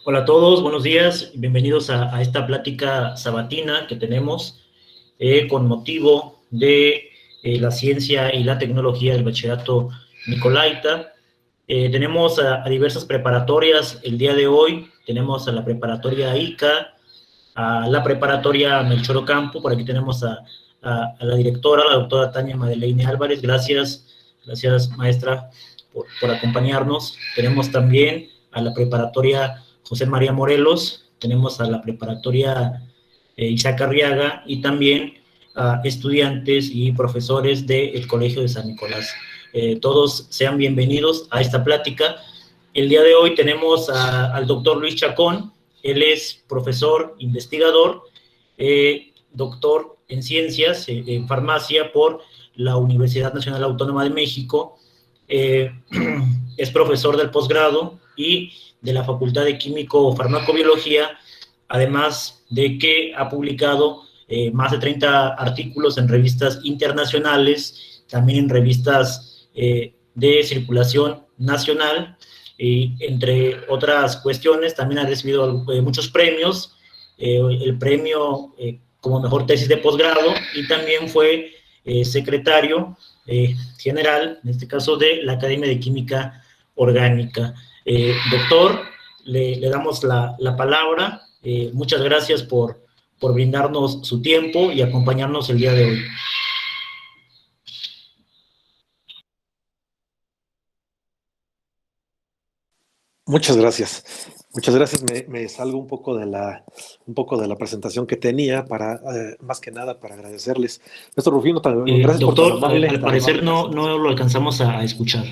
Hola a todos, buenos días, bienvenidos a esta plática sabatina que tenemos con motivo de la ciencia y la tecnología del bachillerato Nicolaita. Tenemos a diversas preparatorias el día de hoy, tenemos a la preparatoria ICA, a la preparatoria Melchor Ocampo, por aquí tenemos a la directora, la doctora Tania Madeleine Álvarez, gracias maestra por acompañarnos. Tenemos también a la preparatoria José María Morelos, tenemos a la preparatoria Isaac Arriaga y también a estudiantes y profesores del Colegio de San Nicolás. Todos sean bienvenidos a esta plática. El día de hoy tenemos al doctor Luis Chacón. Él es profesor, investigador, doctor en ciencias, en farmacia por la Universidad Nacional Autónoma de México. Es profesor del posgrado y de la Facultad de Químico-Farmacobiología, además de que ha publicado más de 30 artículos en revistas internacionales, también en revistas de circulación nacional, y entre otras cuestiones también ha recibido muchos premios, el premio como mejor tesis de posgrado, y también fue secretario general, en este caso de la Academia de Química Orgánica. Doctor, le damos la palabra. Muchas gracias por brindarnos su tiempo y acompañarnos el día de hoy. Muchas gracias. Muchas gracias. Me salgo un poco de la presentación que tenía para, más que nada, para agradecerles. Maestro Rufino, gracias por Doctor, al tan amable parecer no presentación. lo alcanzamos a escuchar.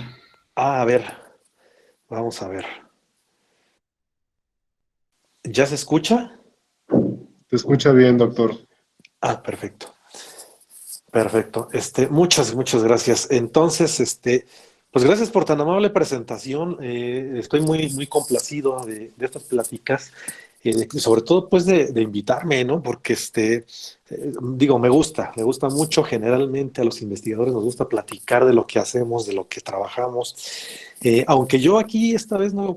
A ver, vamos a ver. ¿Ya se escucha? Te escucha bien, doctor. Perfecto. Perfecto. Muchas gracias. Entonces, pues gracias por tan amable presentación. Estoy muy complacido de estas pláticas, sobre todo pues de invitarme, ¿no? Porque digo, me gusta mucho. Generalmente a los investigadores nos gusta platicar de lo que hacemos, de lo que trabajamos. Aunque yo aquí esta vez no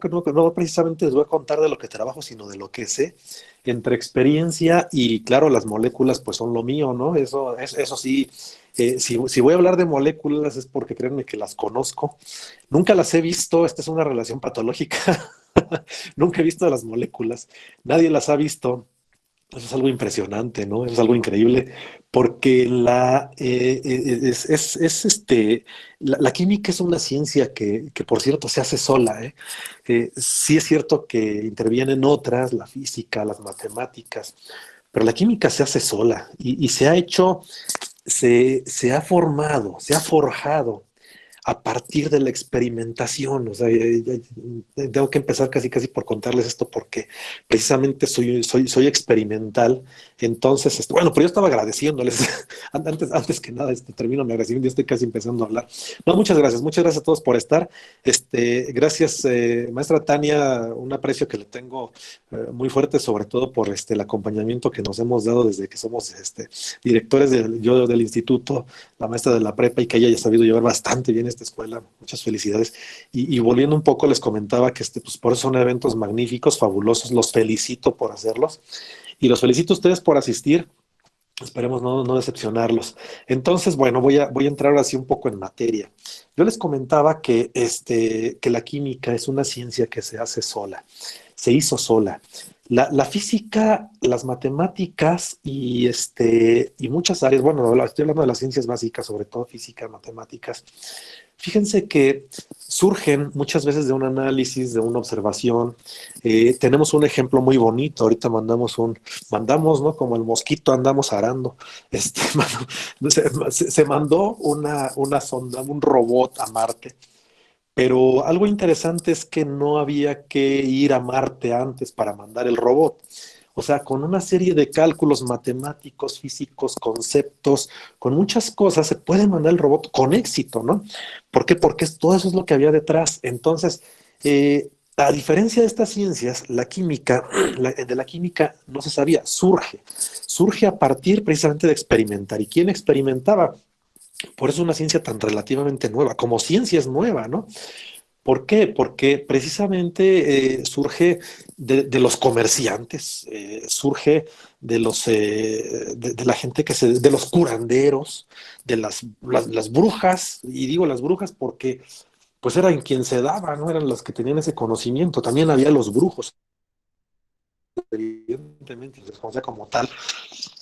precisamente les voy a contar de lo que trabajo, sino de lo que sé. Entre experiencia y, claro, las moléculas pues son lo mío, ¿no? Eso sí, si voy a hablar de moléculas es porque créanme que las conozco. Nunca las he visto, esta es una relación patológica. Nunca he visto las moléculas, nadie las ha visto. Eso es algo impresionante, ¿no? Eso es algo increíble, porque la química es una ciencia que, por cierto, se hace sola, ¿eh? Sí es cierto que intervienen otras, la física, las matemáticas, pero la química se hace sola y se ha hecho, se ha formado, se ha forjado a partir de la experimentación. O sea, tengo que empezar casi por contarles esto porque precisamente soy experimental. Entonces, bueno, pero yo estaba agradeciéndoles. Antes que nada, termino mi agradecimiento, yo estoy casi empezando a hablar. No, muchas gracias a todos por estar. Gracias, maestra Tania, un aprecio que le tengo muy fuerte, sobre todo por el acompañamiento que nos hemos dado desde que somos directores yo del instituto, la maestra de la prepa, y que ella haya sabido llevar bastante bien esta escuela. Muchas felicidades. Y volviendo un poco, les comentaba que pues por eso son eventos magníficos, fabulosos. Los felicito por hacerlos y los felicito a ustedes por asistir. Esperemos no decepcionarlos. Entonces, bueno, voy a entrar ahora sí un poco en materia. Yo les comentaba que la química es una ciencia que se hace sola, se hizo sola. La física, las matemáticas y muchas áreas, bueno, estoy hablando de las ciencias básicas, sobre todo física, matemáticas. Fíjense que surgen muchas veces de un análisis, de una observación. Tenemos un ejemplo muy bonito. Ahorita mandamos, ¿no? Como el mosquito andamos arando. Se mandó una sonda, un robot a Marte. Pero algo interesante es que no había que ir a Marte antes para mandar el robot. O sea, con una serie de cálculos matemáticos, físicos, conceptos, con muchas cosas, se puede mandar el robot con éxito, ¿no? ¿Por qué? Porque todo eso es lo que había detrás. Entonces, a diferencia de estas ciencias, la química, de la química no se sabía, surge a partir precisamente de experimentar. ¿Y quién experimentaba? Por eso es una ciencia tan relativamente nueva, como ciencia es nueva, ¿no? ¿Por qué? Porque precisamente surge de los comerciantes, surge de de la gente de los curanderos, de las brujas, y digo las brujas porque pues eran quien se daba, ¿no? Eran las que tenían ese conocimiento. También había los brujos, evidentemente, se les conocía como tal.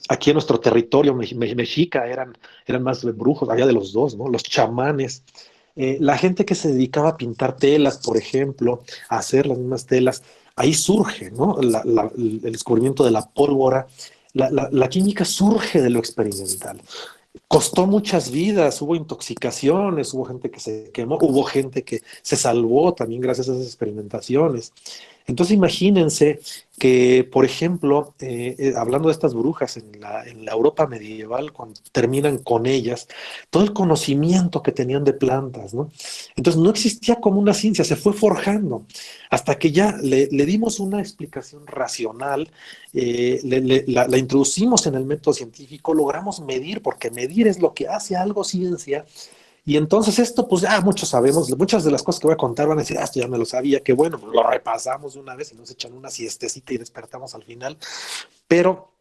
Aquí en nuestro territorio mexica eran más brujos, había de los dos, ¿no? Los chamanes. La gente que se dedicaba a pintar telas, por ejemplo, a hacer las mismas telas, ahí surge, ¿no? El descubrimiento de la pólvora. La química surge de lo experimental. Costó muchas vidas, hubo intoxicaciones, hubo gente que se quemó, hubo gente que se salvó también gracias a esas experimentaciones. Entonces imagínense que, por ejemplo, hablando de estas brujas en la Europa medieval, cuando terminan con ellas, todo el conocimiento que tenían de plantas, ¿no? Entonces no existía como una ciencia, se fue forjando, hasta que ya le dimos una explicación racional, la introducimos en el método científico, logramos medir, porque medir es lo que hace algo ciencia. Y entonces esto, pues ya muchos sabemos, muchas de las cosas que voy a contar van a decir, esto ya me lo sabía, que bueno, pues lo repasamos de una vez y nos echan una siestecita y despertamos al final. Pero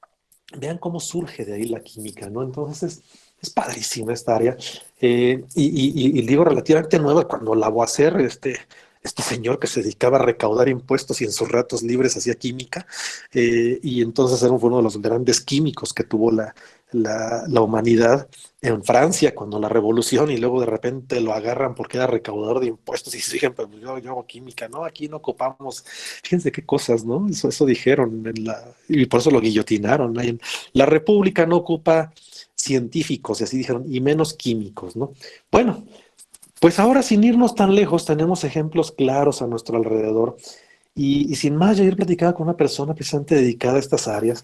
vean cómo surge de ahí la química, ¿no? Entonces es padrísima esta área. Y digo relativamente nueva cuando la voy a hacer, este señor que se dedicaba a recaudar impuestos y en sus ratos libres hacía química, y entonces fue uno de los grandes químicos que tuvo la humanidad en Francia cuando la revolución y luego de repente lo agarran porque era recaudador de impuestos y siguen, pero yo hago química, ¿no? Aquí no ocupamos, fíjense qué cosas, ¿no? Eso dijeron y por eso lo guillotinaron, ¿no? La República no ocupa científicos, y así dijeron, y menos químicos, ¿no? Bueno, pues ahora sin irnos tan lejos, tenemos ejemplos claros a nuestro alrededor. Y sin más, yo ayer platicaba con una persona precisamente dedicada a estas áreas.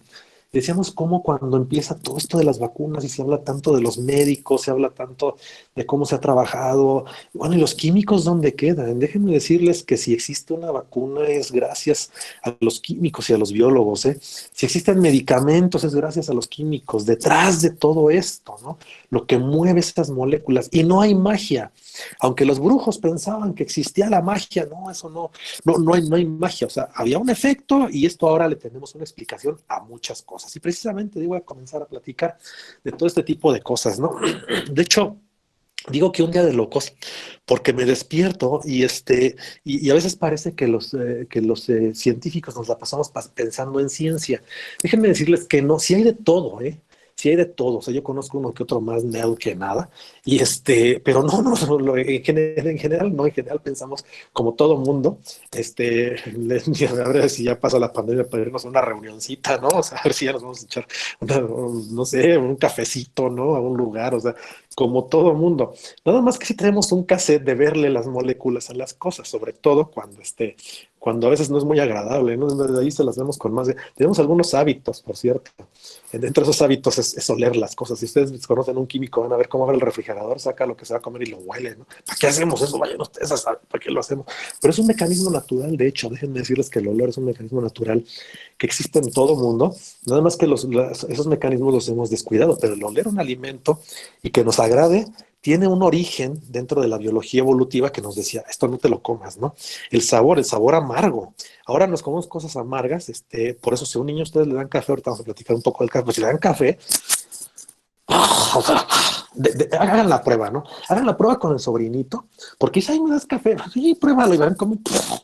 Decíamos cómo cuando empieza todo esto de las vacunas y se habla tanto de los médicos, se habla tanto de cómo se ha trabajado, bueno, ¿y los químicos dónde quedan? Déjenme decirles que si existe una vacuna es gracias a los químicos y a los biólogos, ¿eh? Si existen medicamentos es gracias a los químicos. Detrás de todo esto, ¿no? Lo que mueve estas moléculas. Y no hay magia. Aunque los brujos pensaban que existía la magia, no, eso no hay magia, o sea, había un efecto y esto ahora le tenemos una explicación a muchas cosas. Y precisamente voy a comenzar a platicar de todo este tipo de cosas, ¿no? De hecho, digo que un día de locos, porque me despierto y a veces parece que los científicos nos la pasamos pensando en ciencia. Déjenme decirles que no, sí hay de todo, ¿eh? Sí hay de todo, o sea, yo conozco uno que otro más nerd que nada, pero en general no, en general pensamos como todo mundo, a ver si ya pasa la pandemia para irnos a una reunioncita, ¿no? O sea, a ver si ya nos vamos a echar, no sé, un cafecito, ¿no? A un lugar, o sea, como todo mundo. Nada más que si tenemos un cassette de verle las moléculas a las cosas, sobre todo cuando a veces no es muy agradable, ¿no? De ahí se las vemos con más. Tenemos algunos hábitos, por cierto. Dentro de esos hábitos es oler las cosas. Si ustedes conocen un químico, van a ver cómo abre el refrigerador, saca lo que se va a comer y lo huele, ¿no? ¿Para qué hacemos eso? Vayan ustedes a saber para qué lo hacemos. Pero es un mecanismo natural, de hecho. Déjenme decirles que el olor es un mecanismo natural que existe en todo mundo. Nada más que esos mecanismos los hemos descuidado, pero el oler un alimento y que nos agrade tiene un origen dentro de la biología evolutiva que nos decía, esto no te lo comas, ¿no? El sabor amargo. Ahora nos comemos cosas amargas, por eso si a un niño ustedes le dan café, ahorita vamos a platicar un poco del café, pues si le dan café, hagan la prueba, ¿no? Hagan la prueba con el sobrinito, porque dice, ay, me das café, sí, pruébalo, y ven cómo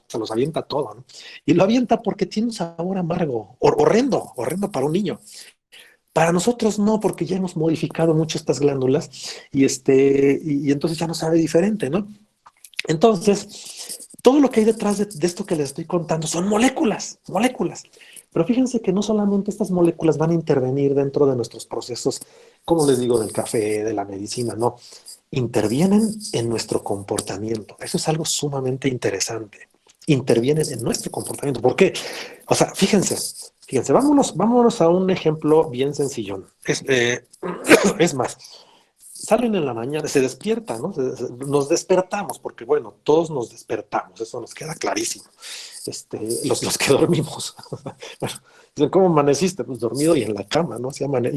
se los avienta todo, ¿no? Y lo avienta porque tiene un sabor amargo, horrendo para un niño. Para nosotros no, porque ya hemos modificado mucho estas glándulas y entonces ya no sabe diferente, ¿no? Entonces, todo lo que hay detrás de esto que les estoy contando son moléculas. Pero fíjense que no solamente estas moléculas van a intervenir dentro de nuestros procesos, como les digo, del café, de la medicina, no. Intervienen en nuestro comportamiento. Eso es algo sumamente interesante. Intervienen en nuestro comportamiento. ¿Por qué? O sea, fíjense, vámonos a un ejemplo bien sencillón. Es más, salen en la mañana, se despiertan, ¿no? Nos despertamos, porque bueno, todos nos despertamos, eso nos queda clarísimo. Los que dormimos. Bueno, Dicen, ¿cómo amaneciste? Pues dormido y en la cama, ¿no? Bueno,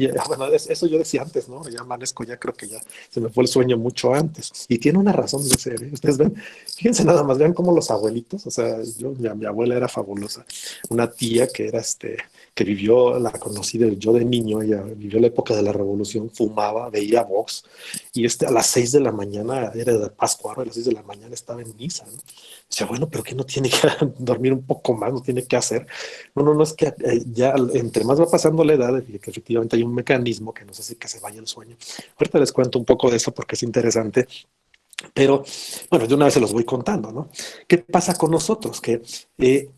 eso yo decía antes, ¿no? Ya amanezco, ya creo que ya se me fue el sueño mucho antes. Y tiene una razón de ser, ¿eh? Ustedes ven, fíjense nada más, vean cómo los abuelitos, o sea, mi abuela era fabulosa. Una tía que era que vivió, la conocí yo de niño, ella vivió la época de la Revolución, fumaba, veía Vox, y a las 6 de la mañana, era de Pascua, a las 6 de la mañana estaba en misa, ¿no? Dice, bueno, pero que no tiene que dormir un poco más, no tiene que hacer. No, es que ya entre más va pasando la edad, que efectivamente hay un mecanismo que nos hace que se vaya el sueño. Ahorita les cuento un poco de eso porque es interesante, pero bueno, de una vez se los voy contando, ¿no? ¿Qué pasa con nosotros? Que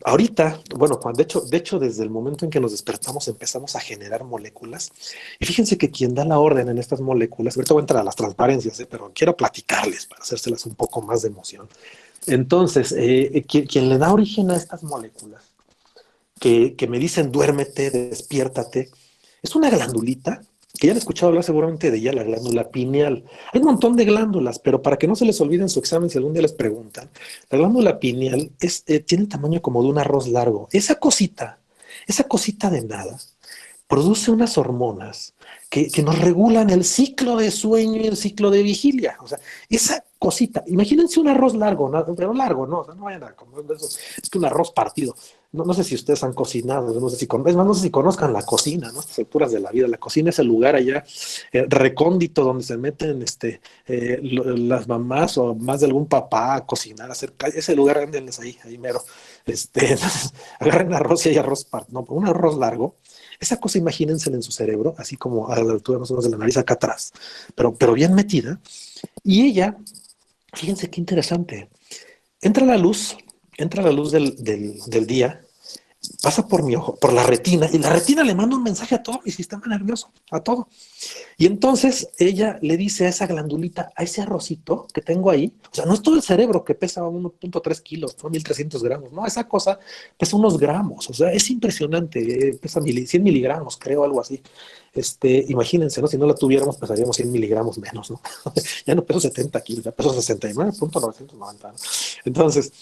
ahorita, bueno, de hecho, desde el momento en que nos despertamos empezamos a generar moléculas. Y fíjense que quien da la orden en estas moléculas, ahorita voy a entrar a las transparencias, pero quiero platicarles para hacérselas un poco más de emoción. Entonces, quien le da origen a estas moléculas, que me dicen duérmete, despiértate, es una glandulita que ya han escuchado hablar seguramente de ella, la glándula pineal. Hay un montón de glándulas, pero para que no se les olvide en su examen, si algún día les preguntan, la glándula pineal tiene el tamaño como de un arroz largo. Esa cosita de nada, produce unas hormonas que nos regulan el ciclo de sueño y el ciclo de vigilia. O sea, esa cosita, imagínense un arroz largo, ¿no? Pero largo, ¿no? O sea, no vayan a comer eso, es que un arroz partido. No sé si ustedes han cocinado, no sé no sé si conozcan la cocina, ¿no? Estas alturas de la vida. La cocina es el lugar allá recóndito donde se meten las mamás o más de algún papá a cocinar, a hacer ese lugar, ándenles ahí mero. Entonces, agarren arroz y hay arroz, no, un arroz largo. Esa cosa imagínense en su cerebro, así como a la altura más o menos de la nariz acá atrás, pero bien metida. Y ella, fíjense qué interesante, entra la luz, del día, pasa por mi ojo, por la retina, y la retina le manda un mensaje a todo mi sistema nervioso, a todo. Y entonces ella le dice a esa glandulita, a ese arrocito que tengo ahí, o sea, no es todo el cerebro que pesa 1.3 kilos, ¿no? 1.300 gramos, no, esa cosa pesa unos gramos, o sea, es impresionante, pesa 100 miligramos, creo, algo así. Imagínense, ¿no? Si no la tuviéramos, pesaríamos 100 miligramos menos, ¿no? Ya no peso 70 kilos, ya peso 69.990, ¿no? Entonces,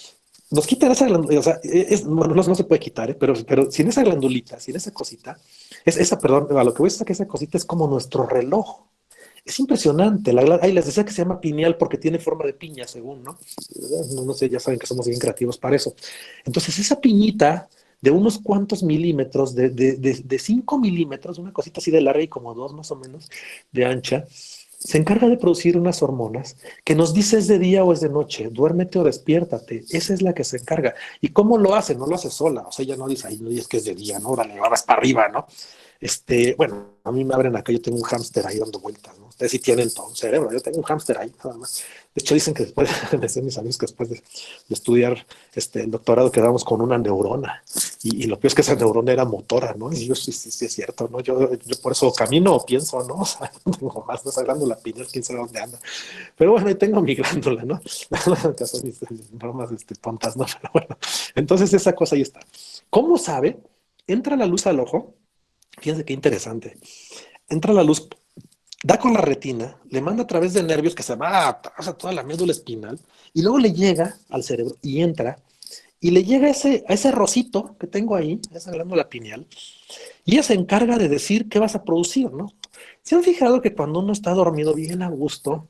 nos quitan esa glandulita, o sea, bueno, no se puede quitar, pero sin esa glandulita, sin esa cosita, perdón, a lo que voy a decir es que esa cosita es como nuestro reloj. Es impresionante. Ahí les decía que se llama pineal porque tiene forma de piña, según, ¿no? No sé, ya saben que somos bien creativos para eso. Entonces, esa piñita de unos cuantos milímetros, de 5 milímetros, una cosita así de larga y como 2 más o menos de ancha, se encarga de producir unas hormonas que nos dice es de día o es de noche, duérmete o despiértate. Esa es la que se encarga. ¿Y cómo lo hace? No lo hace sola. O sea, ella no dice, ahí no dices que es de día, ¿no? Órale, vas para arriba, ¿no? Bueno, a mí me abren acá, yo tengo un hámster ahí dando vueltas, ¿no? Ustedes sí tienen todo un cerebro, yo tengo un hámster ahí, nada más. De hecho, dicen que después, me decían mis amigos que después de estudiar el doctorado quedamos con una neurona. Y lo peor es que esa neurona era motora, ¿no? Y yo sí es cierto, ¿no? Yo por eso camino o pienso, ¿no? O sea, no tengo más, no esa glándula pineal, quién sabe dónde anda. Pero bueno, ahí tengo mi glándula, ¿no? Que son mis bromas tontas, ¿no? Pero bueno, entonces esa cosa ahí está. ¿Cómo sabe? Entra la luz al ojo. Fíjense qué interesante. Entra la luz, da con la retina, le manda a través de nervios que se va a toda la médula espinal y luego le llega al cerebro y entra y le llega a ese rosito que tengo ahí, esa glándula pineal, y ella se encarga de decir qué vas a producir, ¿no? ¿Se han fijado que cuando uno está dormido bien a gusto,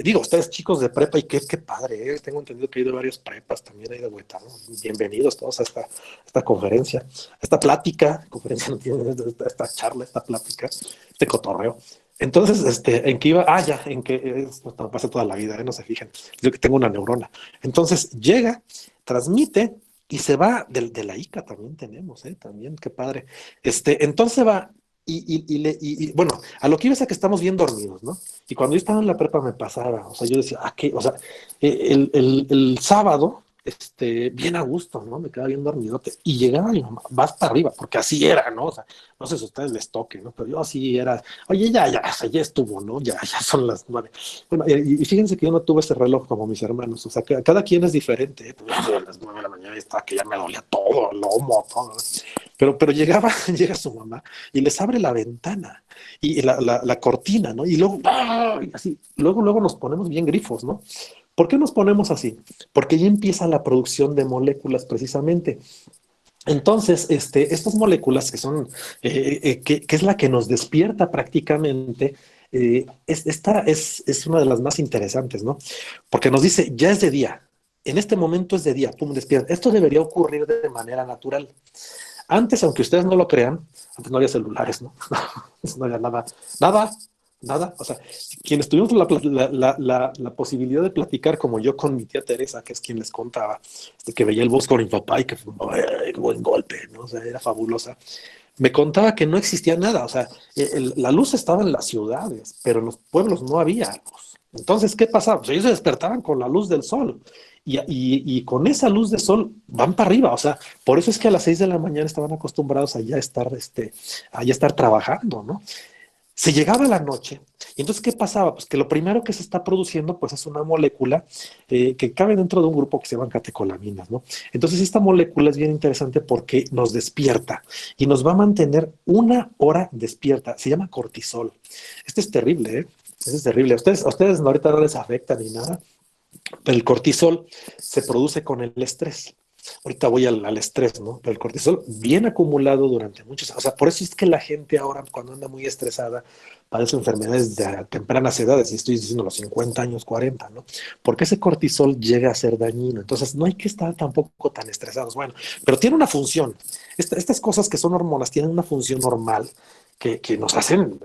digo, ustedes chicos de prepa y qué padre, ¿eh? Tengo entendido que he ido a varias prepas también ahí de Huetano. Bienvenidos todos a esta conferencia, a esta plática, conferencia no tiene, esta charla, esta plática, este cotorreo. Entonces, ¿en qué iba? En que esto pasa toda la vida, no se fijen. Yo que tengo una neurona. Entonces, llega, transmite y se va de la ICA también tenemos, también, qué padre. Entonces va bueno, a lo que iba es a que estamos bien dormidos, ¿no? Y cuando yo estaba en la prepa me pasaba, o sea, yo decía, ¿qué? O sea, el sábado, bien a gusto, ¿no? Me quedaba bien dormidote. Y llegaba mi mamá, vas para arriba, porque así era, ¿no? O sea, no sé si a ustedes les toque, ¿no? Pero yo así era, oye, o sea, ya estuvo, ¿no? Ya son las 9. Bueno, y fíjense que yo no tuve ese reloj como mis hermanos, o sea, que cada quien es diferente, ¿eh? Pues, a las 9 de la mañana estaba que ya me dolía todo, el lomo, todo, ¿no? Pero llega su mamá y les abre la ventana y la cortina, ¿no? Y luego, así, luego nos ponemos bien grifos, ¿no? ¿Por qué nos ponemos así? Porque ya empieza la producción de moléculas precisamente. Entonces, estas moléculas que son, que es la que nos despierta prácticamente, esta es una de las más interesantes, ¿no? Porque nos dice, ya es de día, en este momento es de día, pum, despierta. Esto debería ocurrir de manera natural. Antes, aunque ustedes no lo crean, antes no había celulares, ¿no? No había nada, nada, nada. O sea, quienes tuvimos la posibilidad de platicar, como yo con mi tía Teresa, que es quien les contaba, que veía el bosque con mi papá y que fue un buen golpe, ¿no? O sea, era fabulosa. Me contaba que no existía nada. O sea, la luz estaba en las ciudades, pero en los pueblos no había luz. Entonces, ¿qué pasaba? Pues ellos se despertaban con la luz del sol. Y con esa luz de sol van para arriba, o sea, por eso es que a las 6 de la mañana estaban acostumbrados a ya estar, a ya estar trabajando, ¿no? Se llegaba la noche, y entonces, ¿qué pasaba? Pues que lo primero que se está produciendo, pues es una molécula que cabe dentro de un grupo que se llaman catecolaminas, ¿no? Entonces, esta molécula es bien interesante porque nos despierta y nos va a mantener 1 hora despierta. Se llama cortisol. Este es terrible, ¿eh? Este es terrible. A ustedes ahorita no les afecta ni nada, pero el cortisol se produce con el estrés. Ahorita voy al estrés, ¿no? Pero el cortisol bien acumulado durante muchos años. O sea, por eso es que la gente ahora, cuando anda muy estresada, padece enfermedades de tempranas edades, y estoy diciendo los 50 años, 40, ¿no? Porque ese cortisol llega a ser dañino. Entonces, no hay que estar tampoco tan estresados. Bueno, pero tiene una función. Estas cosas que son hormonas tienen una función normal que nos hacen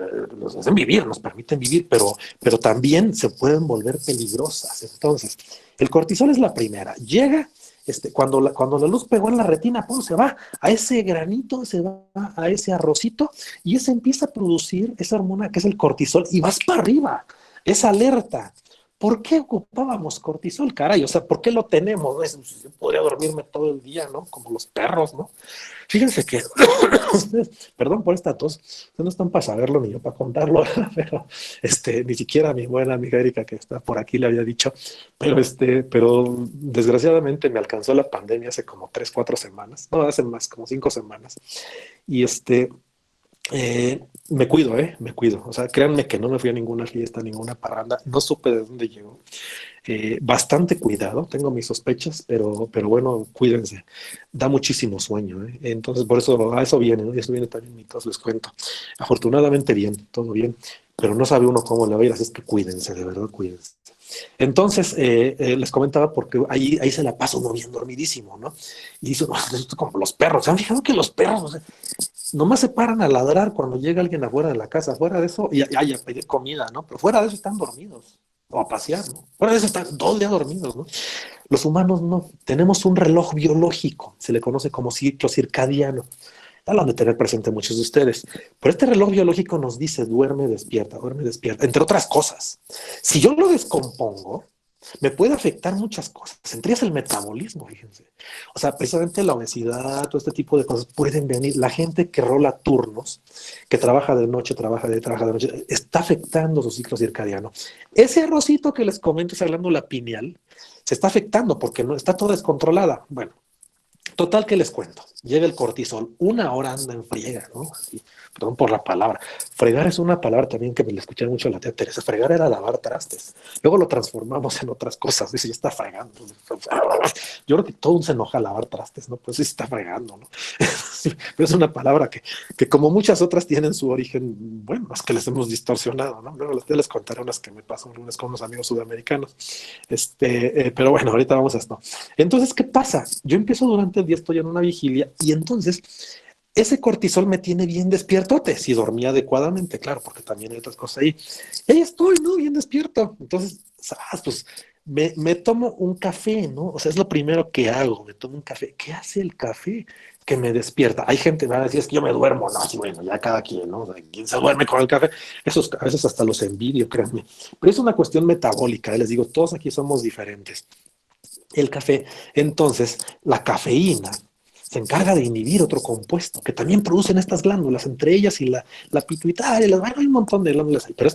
vivir, nos permiten vivir, pero también se pueden volver peligrosas. Entonces, el cortisol es la primera. Llega cuando la luz pegó en la retina, ¡pum!, se va a ese granito, se va a ese arrocito y ese empieza a producir esa hormona que es el cortisol y vas para arriba, es alerta. ¿Por qué ocupábamos cortisol, caray? O sea, ¿por qué lo tenemos? Yo podría dormirme todo el día, ¿no? Como los perros, ¿no? Fíjense que, perdón por esta tos, ustedes no están para saberlo ni yo para contarlo, pero ni siquiera mi buena amiga Erika que está por aquí le había dicho, pero desgraciadamente me alcanzó la pandemia hace como 3, 4 semanas, no, hace más, como 5 semanas, y me cuido, me cuido. O sea, créanme que no me fui a ninguna fiesta, ninguna parranda, no supe de dónde llegó. Bastante cuidado, tengo mis sospechas, pero bueno, cuídense. Da muchísimo sueño, ¿eh? Entonces, por eso, a eso viene, ¿no? Y eso viene también mi tos, les cuento. Afortunadamente bien, todo bien, pero no sabe uno cómo le va a ir, así es que cuídense, de verdad, cuídense. Entonces, les comentaba porque ahí se la pasa uno bien dormidísimo, ¿no? Y dice, "No, esto es como los perros, ¿se han fijado que los perros, o sea, nomás se paran a ladrar cuando llega alguien afuera de la casa? Fuera de eso, y a pedir comida, ¿no? Pero fuera de eso están dormidos, o a pasear, ¿no? Fuera de eso están todo el día dormidos, ¿no? Los humanos no, tenemos un reloj biológico, se le conoce como ciclo circadiano. Ya lo han de tener presente muchos de ustedes. Pero este reloj biológico nos dice duerme, despierta, entre otras cosas. Si yo lo descompongo, me puede afectar muchas cosas. Entre ellas el metabolismo, fíjense. O sea, precisamente la obesidad, todo este tipo de cosas pueden venir. La gente que rola turnos, que trabaja de noche, trabaja de noche, está afectando su ciclo circadiano. Ese arrocito que les comento, esa glándula pineal, se está afectando porque no está toda descontrolada. Bueno, total, que les cuento. Llega el cortisol, 1 hora anda en friega, ¿no? Y, perdón por la palabra. Fregar es una palabra también que me la escuché mucho a la tía Teresa. Fregar era lavar trastes. Luego lo transformamos en otras cosas. Dice, ya está fregando. Yo creo que todo se enoja a lavar trastes, ¿no? Pues sí está fregando, ¿no? Pero es una palabra que como muchas otras tienen su origen, bueno, es que les hemos distorsionado, ¿no? Luego les contaré unas que me pasó unas con unos amigos sudamericanos. Pero bueno, ahorita vamos a esto. Entonces, ¿qué pasa? Yo empiezo durante el día, estoy en una vigilia y entonces ese cortisol me tiene bien despiertote, si dormía adecuadamente, claro, porque también hay otras cosas ahí. Y ahí estoy, ¿no? Bien despierto. Entonces, pues me tomo un café, ¿no? O sea, es lo primero que hago, me tomo un café. ¿Qué hace el café? Que me despierta. Hay gente que va a decir, es que yo me duermo. No, sí, bueno, ya cada quien, ¿no? O sea, ¿quién se duerme con el café? Esos a veces hasta los envidio, créanme. Pero es una cuestión metabólica, les digo, todos aquí somos diferentes. El café, entonces, la cafeína se encarga de inhibir otro compuesto que también producen estas glándulas, entre ellas y la pituitaria, bueno, hay un montón de glándulas ahí, pero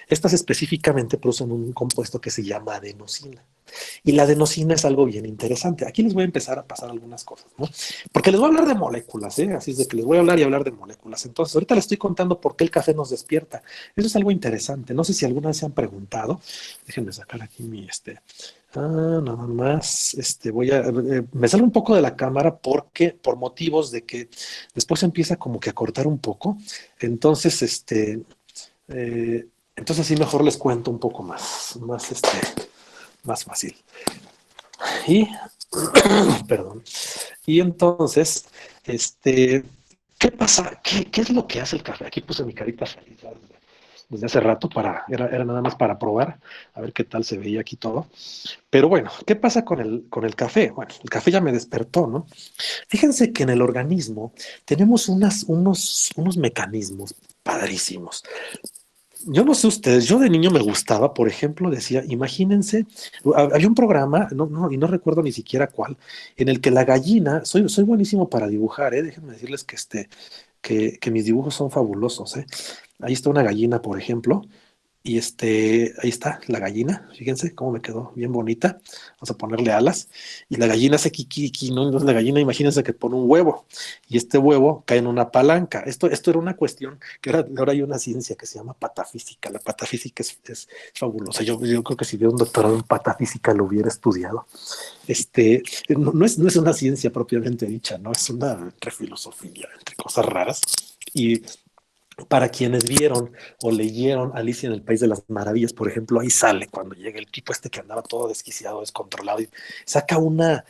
estas específicamente producen un compuesto que se llama adenosina. Y la adenosina es algo bien interesante. Aquí les voy a empezar a pasar algunas cosas, ¿no? Porque les voy a hablar de moléculas, ¿eh? Así es de que les voy a hablar y hablar de moléculas. Entonces, ahorita les estoy contando por qué el café nos despierta. Eso es algo interesante. No sé si alguna vez se han preguntado. Déjenme sacar aquí nada más, me salgo un poco de la cámara porque, por motivos de que después empieza como que a cortar un poco. Entonces, entonces así mejor les cuento un poco más fácil. Y, perdón. Y entonces, ¿qué pasa? ¿Qué es lo que hace el café? Aquí puse mi carita feliz desde hace rato era nada más para probar, a ver qué tal se veía aquí todo. Pero bueno, ¿qué pasa con el café? Bueno, el café ya me despertó, ¿no? Fíjense que en el organismo tenemos unos mecanismos padrísimos. Yo no sé ustedes, yo de niño me gustaba, por ejemplo, decía, imagínense, había un programa, y no recuerdo ni siquiera cuál, en el que la gallina, soy buenísimo para dibujar, déjenme decirles que mis dibujos son fabulosos, Ahí está una gallina, por ejemplo, y ahí está la gallina, fíjense cómo me quedó bien bonita. Vamos a ponerle alas. Y la gallina hace kiki, ¿no? Entonces la gallina, imagínense que pone un huevo y este huevo cae en una palanca. Esto era una cuestión que ahora hay una ciencia que se llama patafísica. La patafísica es fabulosa. Yo creo que si hubiera un doctorado en patafísica lo hubiera estudiado. No es una ciencia propiamente dicha, ¿no? Es una entre filosofía, entre cosas raras. Y para quienes vieron o leyeron Alicia en el País de las Maravillas, por ejemplo, ahí sale cuando llega el tipo que andaba todo desquiciado, descontrolado, y saca una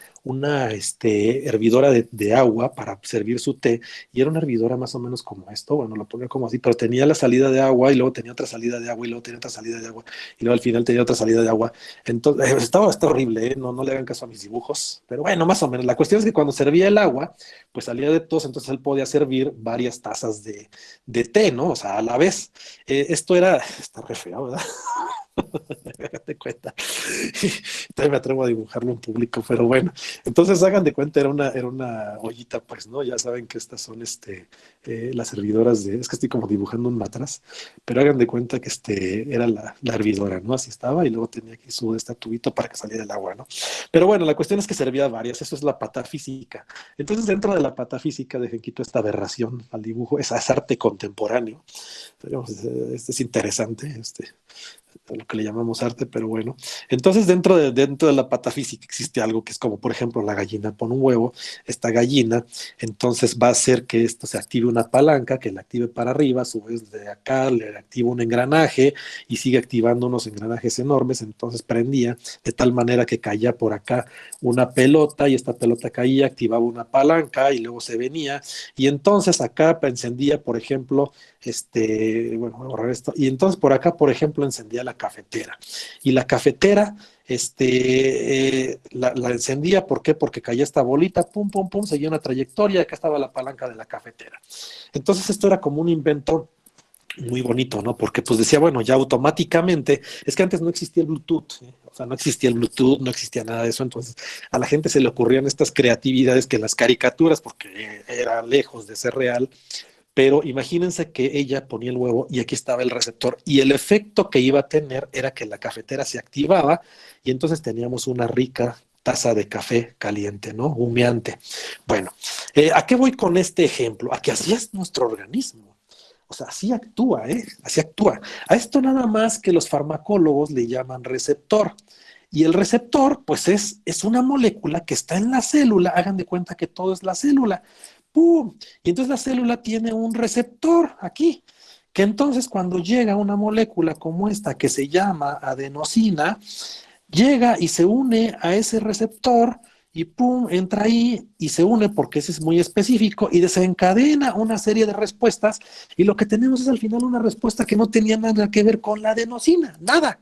hervidora de agua para servir su té, y era una hervidora más o menos como esto, bueno, lo ponía como así, pero tenía la salida de agua, y luego tenía otra salida de agua, y luego tenía otra salida de agua, y luego al final tenía otra salida de agua. Entonces, está horrible, no le hagan caso a mis dibujos, pero bueno, más o menos. La cuestión es que cuando servía el agua, pues salía de tos, entonces él podía servir varias tazas de té, ¿no? O sea, a la vez. Está re feo, ¿verdad? Háganse de cuenta. Todavía me atrevo a dibujarlo en público, pero bueno. Entonces, hagan de cuenta, era una ollita, pues, ¿no? Ya saben que estas son las hervidoras es que estoy como dibujando un matraz, pero hagan de cuenta que era la hervidora, ¿no? Así estaba, y luego tenía aquí su tubito para que saliera el agua, ¿no? Pero bueno, la cuestión es que servía varias, eso es la patafísica. Entonces, dentro de la patafísica, dejen quito esta aberración al dibujo, es arte contemporáneo. Pero, es interesante, lo que le llamamos arte, pero bueno. Entonces, dentro de la patafísica existe algo que es como, por ejemplo, la gallina pone un huevo, esta gallina, entonces va a hacer que esto se active una palanca, que la active para arriba, a su vez de acá le activa un engranaje y sigue activando unos engranajes enormes, entonces prendía de tal manera que caía por acá una pelota y esta pelota caía, activaba una palanca y luego se venía y entonces acá encendía, por ejemplo, bueno, voy a borrar esto. Y entonces por acá, por ejemplo, encendía la cafetera. Y la cafetera, la encendía, ¿por qué? Porque caía esta bolita, pum, pum, pum, seguía una trayectoria, acá estaba la palanca de la cafetera. Entonces esto era como un invento muy bonito, ¿no? Porque pues decía, bueno, ya automáticamente, es que antes no existía el Bluetooth, ¿eh? O sea, no existía el Bluetooth, no existía nada de eso, entonces a la gente se le ocurrían estas creatividades que las caricaturas, porque era lejos de ser real, pero imagínense que ella ponía el huevo y aquí estaba el receptor y el efecto que iba a tener era que la cafetera se activaba y entonces teníamos una rica taza de café caliente, ¿no? Humeante. Bueno, ¿a qué voy con este ejemplo? A que así es nuestro organismo. O sea, así actúa, ¿eh? Así actúa. A esto nada más que los farmacólogos le llaman receptor. Y el receptor, pues es una molécula que está en la célula. Hagan de cuenta que todo es la célula. ¡Pum! Y entonces la célula tiene un receptor aquí, que entonces cuando llega una molécula como esta que se llama adenosina, llega y se une a ese receptor y pum, entra ahí y se une porque ese es muy específico y desencadena una serie de respuestas y lo que tenemos es al final una respuesta que no tenía nada que ver con la adenosina, nada.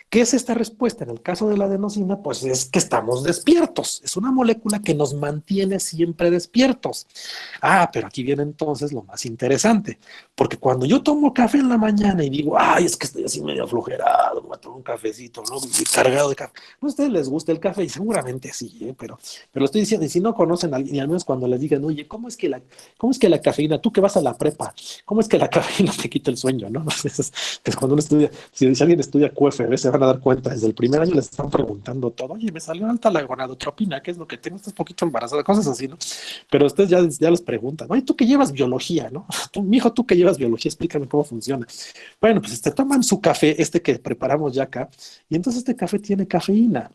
¿Qué es esta respuesta? En el caso de la adenosina, pues es que estamos despiertos. Es una molécula que nos mantiene siempre despiertos. Ah, pero aquí viene entonces lo más interesante, porque cuando yo tomo café en la mañana y digo, ay, es que estoy así medio aflojerado, me voy a tomar un cafecito, ¿no? Cargado de café. No a ustedes les gusta el café y seguramente sí, pero lo estoy diciendo, y si no conocen a alguien, y al menos cuando les digan, oye, ¿cómo es que la cafeína, tú que vas a la prepa, cómo es que la cafeína te quita el sueño, ¿no? Entonces, cuando uno estudia, si alguien estudia QFB, se van a dar cuenta, desde el primer año les están preguntando todo. Oye, me salió alta la gonadotropina, ¿qué es lo que tengo? Estás poquito embarazada, cosas así, ¿no? Pero ustedes ya les preguntan, oye, tú que llevas biología, ¿no? Mijo, tú que llevas biología, explícame cómo funciona. Bueno, pues toman su café, que preparamos ya acá, y entonces este café tiene cafeína.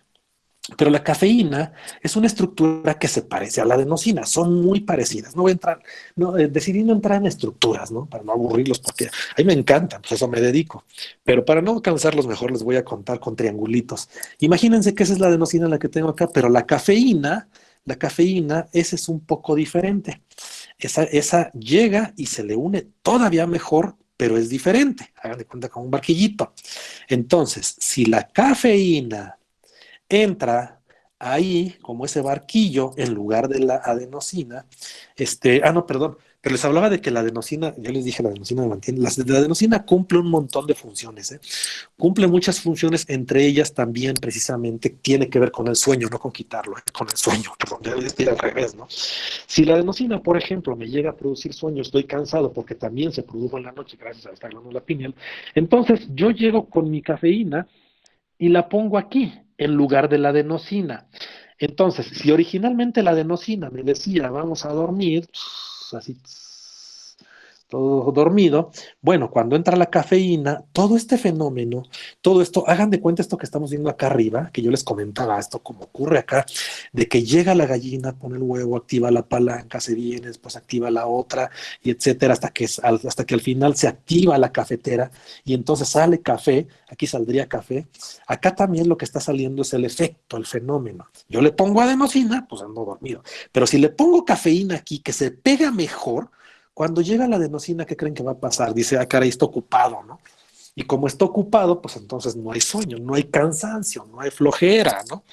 Pero la cafeína es una estructura que se parece a la adenosina, son muy parecidas. No voy a entrar, no, decidí no entrar en estructuras, ¿no? Para no aburrirlos, porque a mí me encanta, pues eso me dedico. Pero para no cansarlos, mejor les voy a contar con triangulitos. Imagínense que esa es la adenosina la que tengo acá, pero la cafeína, esa es un poco diferente. Esa llega y se le une todavía mejor, pero es diferente. Hagan de cuenta como un barquillito. Entonces, si la cafeína entra ahí como ese barquillo en lugar de la adenosina. No, perdón, pero les hablaba de que la adenosina, yo les dije, la adenosina me mantiene, la adenosina cumple un montón de funciones, ¿eh? Cumple muchas funciones, entre ellas también precisamente tiene que ver con el sueño, no con quitarlo, con el sueño, perdón, debe ir al revés, ¿no? Si la adenosina, por ejemplo, me llega a producir sueño, estoy cansado porque también se produjo en la noche gracias a esta glándula pineal, entonces yo llego con mi cafeína y la pongo aquí en lugar de la adenosina. Entonces, si originalmente la adenosina me decía, vamos a dormir, así, todo dormido, bueno, cuando entra la cafeína, todo este fenómeno, todo esto, hagan de cuenta esto que estamos viendo acá arriba, que yo les comentaba, esto como ocurre acá, de que llega la gallina, pone el huevo, activa la palanca, se viene, después activa la otra, y etcétera, hasta que al final se activa la cafetera, y entonces sale café, aquí saldría café. Acá también lo que está saliendo es el efecto, el fenómeno. Yo le pongo adenosina, pues ando dormido. Pero si le pongo cafeína aquí, que se pega mejor, cuando llega la adenosina, ¿qué creen que va a pasar? Dice, caray, está ocupado, ¿no? Y como está ocupado, pues entonces no hay sueño, no hay cansancio, no hay flojera, ¿no?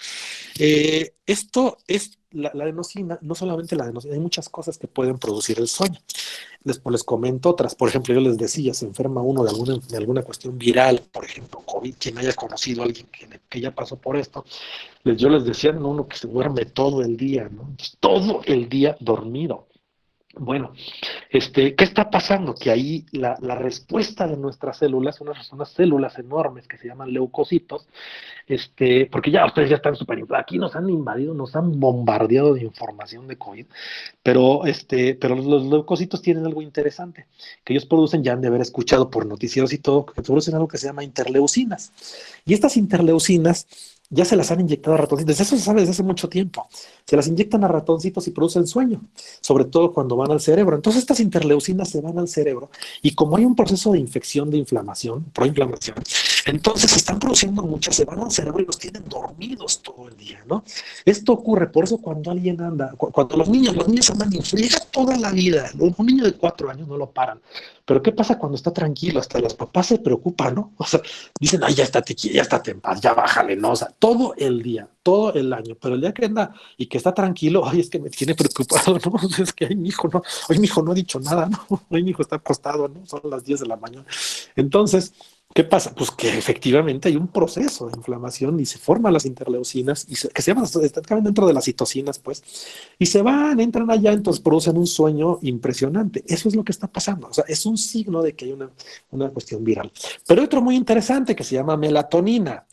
Esto es la adenosina, no solamente la adenosina, hay muchas cosas que pueden producir el sueño. Después les comento otras, por ejemplo, yo les decía, se enferma uno de alguna cuestión viral, por ejemplo, COVID, quien haya conocido a alguien que ya pasó por esto, yo les decía, no, uno que se duerme todo el día, ¿no? Todo el día dormido. Bueno, ¿qué está pasando? Que ahí la respuesta de nuestras células, unas células enormes que se llaman leucocitos, porque ya ustedes ya están súper inflados. Aquí nos han invadido, nos han bombardeado de información de COVID, pero los leucocitos tienen algo interesante, que ellos producen, ya han de haber escuchado por noticieros y todo, que producen algo que se llama interleucinas. Y estas interleucinas ya se las han inyectado a ratoncitos, eso se sabe desde hace mucho tiempo. Se las inyectan a ratoncitos y producen sueño, sobre todo cuando van al cerebro. Entonces estas interleucinas se van al cerebro y como hay un proceso de infección, de inflamación, proinflamación, entonces están produciendo muchas, se van al cerebro y los tienen dormidos todo el día, ¿no? Esto ocurre, por eso cuando alguien anda, cuando los niños andan en friega toda la vida, un niño de 4 años no lo paran, pero ¿qué pasa cuando está tranquilo? Hasta los papás se preocupan, ¿no? O sea, dicen, ay, ya estate en paz, ya bájale, ¿no? O sea, todo el día, todo el año, pero el día que anda y que está tranquilo, ay, es que me tiene preocupado, ¿no? Es que, ay, mi hijo no ha dicho nada, ¿no? Ay, mi hijo está acostado, ¿no? Son las 10 de la mañana. Entonces, ¿qué pasa? Pues que efectivamente hay un proceso de inflamación y se forman las interleucinas que se llaman, están dentro de las citocinas, pues, y se van, entran allá, entonces producen un sueño impresionante. Eso es lo que está pasando. O sea, es un signo de que hay una cuestión viral. Pero hay otro muy interesante que se llama melatonina.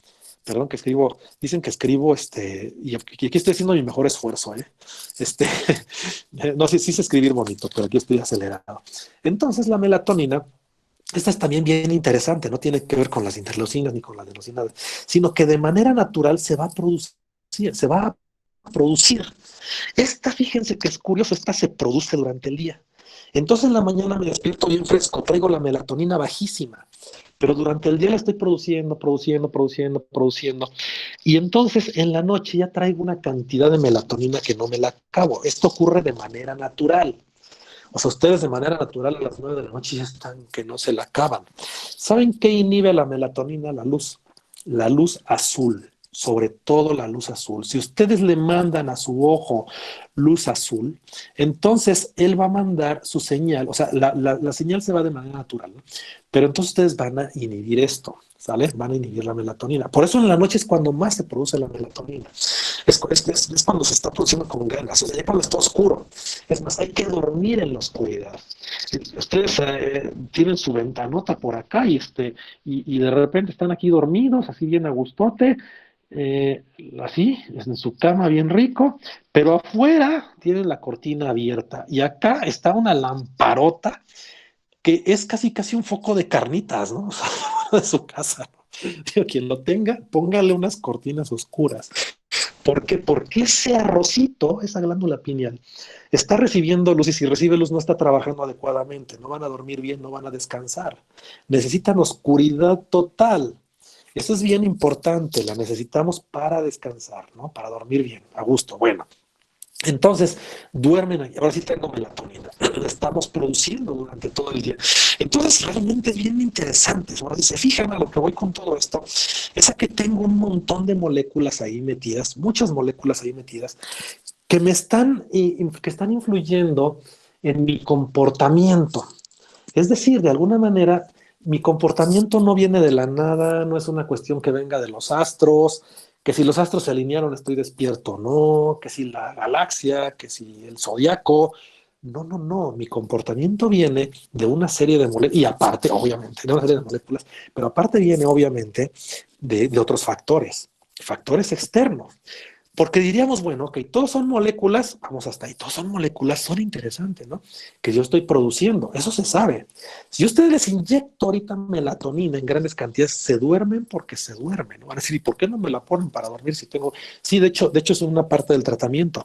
Perdón que escribo, dicen que escribo, y aquí estoy haciendo mi mejor esfuerzo, ¿eh? No sé si sé escribir bonito, pero aquí estoy acelerado. Entonces la melatonina, esta es también bien interesante, no tiene que ver con las interleucinas ni con la adenosina, sino que de manera natural se va a producir. Esta, fíjense que es curioso, esta se produce durante el día. Entonces en la mañana me despierto bien fresco, traigo la melatonina bajísima, pero durante el día la estoy produciendo. Y entonces en la noche ya traigo una cantidad de melatonina que no me la acabo. Esto ocurre de manera natural. O sea, ustedes de manera natural a las 9 de la noche ya están que no se la acaban. ¿Saben qué inhibe la melatonina? La luz. La luz azul, sobre todo la luz azul. Si ustedes le mandan a su ojo luz azul, entonces él va a mandar su señal, o sea, la señal se va de manera natural, ¿no? Pero entonces ustedes van a inhibir esto, ¿sale? Van a inhibir la melatonina. Por eso en la noche es cuando más se produce la melatonina. Es cuando se está produciendo con ganas, o sea, ya cuando está oscuro. Es más, hay que dormir en la oscuridad. Ustedes tienen su ventanota por acá y de repente están aquí dormidos, así bien a gustote, así, en su cama bien rico, pero afuera tienen la cortina abierta y acá está una lamparota que es casi un foco de carnitas, ¿no? O sea, de su casa, ¿no? Digo, quien lo tenga, póngale unas cortinas oscuras. ¿Por qué? Porque ese arrocito, esa glándula pineal, está recibiendo luz y si recibe luz no está trabajando adecuadamente, no van a dormir bien, no van a descansar. Necesitan oscuridad total. Eso es bien importante, la necesitamos para descansar, ¿no? Para dormir bien, a gusto. Bueno, entonces, duermen ahí. Ahora sí tengo melatonina. La estamos produciendo durante todo el día. Entonces, realmente es bien interesante. Ahora, si se fijan a lo que voy con todo esto, es a que tengo un montón de moléculas ahí metidas, muchas moléculas ahí metidas, que que están influyendo en mi comportamiento. Es decir, de alguna manera, mi comportamiento no viene de la nada, no es una cuestión que venga de los astros, que si los astros se alinearon estoy despierto o no, que si la galaxia, que si el zodiaco. No, no, no. Mi comportamiento viene de una serie de moléculas, y aparte, obviamente, de una serie de moléculas, pero aparte viene, obviamente, de otros factores externos. Porque diríamos, bueno, ok, todos son moléculas, vamos hasta ahí, todos son moléculas, son interesantes, ¿no? Que yo estoy produciendo, eso se sabe. Si ustedes les inyecto ahorita melatonina en grandes cantidades, se duermen porque se duermen, ¿no? Van a decir, ¿y por qué no me la ponen para dormir si tengo? Sí, de hecho es una parte del tratamiento,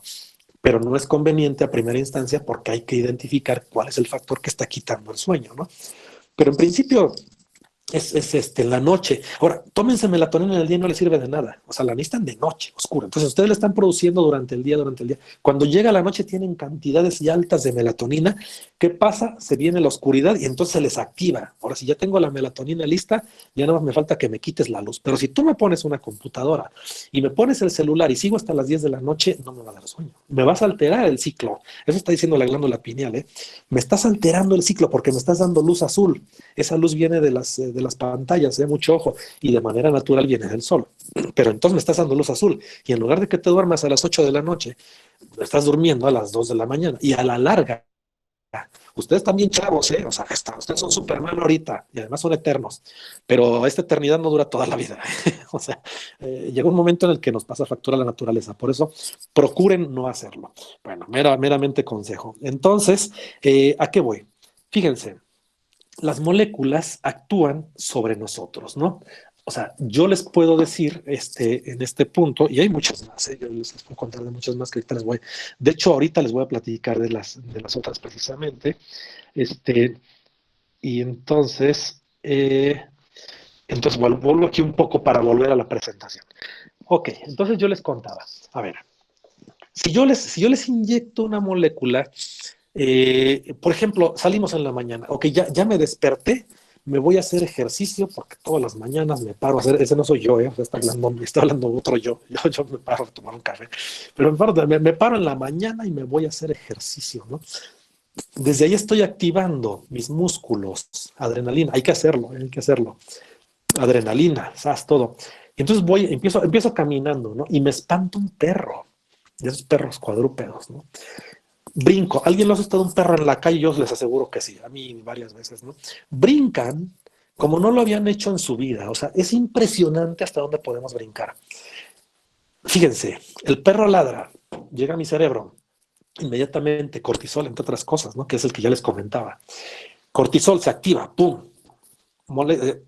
pero no es conveniente a primera instancia porque hay que identificar cuál es el factor que está quitando el sueño, ¿no? Pero en principio es en la noche. Ahora, tómense melatonina en el día y no les sirve de nada. O sea, la necesitan de noche, oscura. Entonces, ustedes la están produciendo durante el día, durante el día. Cuando llega la noche tienen cantidades ya altas de melatonina. ¿Qué pasa? Se viene la oscuridad y entonces se les activa. Ahora, si ya tengo la melatonina lista, ya nada más me falta que me quites la luz. Pero si tú me pones una computadora y me pones el celular y sigo hasta las 10 de la noche, no me va a dar sueño. Me vas a alterar el ciclo. Eso está diciendo la glándula pineal, ¿eh? Me estás alterando el ciclo porque me estás dando luz azul. Esa luz viene de las pantallas, mucho ojo, y de manera natural viene del sol. Pero entonces me estás dando luz azul, y en lugar de que te duermas a las 8 de la noche, estás durmiendo a las 2 de la mañana, y a la larga, ustedes también chavos, o sea, ustedes son Superman ahorita, y además son eternos, pero esta eternidad no dura toda la vida. O sea, llega un momento en el que nos pasa factura la naturaleza, por eso procuren no hacerlo. Bueno, meramente consejo. Entonces, ¿a qué voy? Fíjense, las moléculas actúan sobre nosotros, ¿no? O sea, yo les puedo decir en este punto, y hay muchas más, yo les puedo contar de muchas más que ahorita de hecho, ahorita les voy a platicar de las otras precisamente, y entonces vuelvo aquí un poco para volver a la presentación. Ok, entonces yo les contaba, a ver, si yo les inyecto una molécula, por ejemplo, salimos en la mañana, ok, ya me desperté, me voy a hacer ejercicio porque todas las mañanas me paro a hacer, ese no soy yo, o sea, está hablando otro yo me paro a tomar un café, pero me paro en la mañana y me voy a hacer ejercicio, ¿no? Desde ahí estoy activando mis músculos, adrenalina, hay que hacerlo, adrenalina, ¿sabes? Todo. Y entonces empiezo caminando, ¿no? Y me espanta un perro, de esos perros cuadrúpedos, ¿no? Brinco. ¿Alguien lo ha asustado un perro en la calle? Yo les aseguro que sí, a mí varias veces, ¿no? Brincan como no lo habían hecho en su vida. O sea, es impresionante hasta dónde podemos brincar. Fíjense, el perro ladra, llega a mi cerebro, inmediatamente cortisol, entre otras cosas, ¿no? Que es el que ya les comentaba. Cortisol se activa, ¡pum!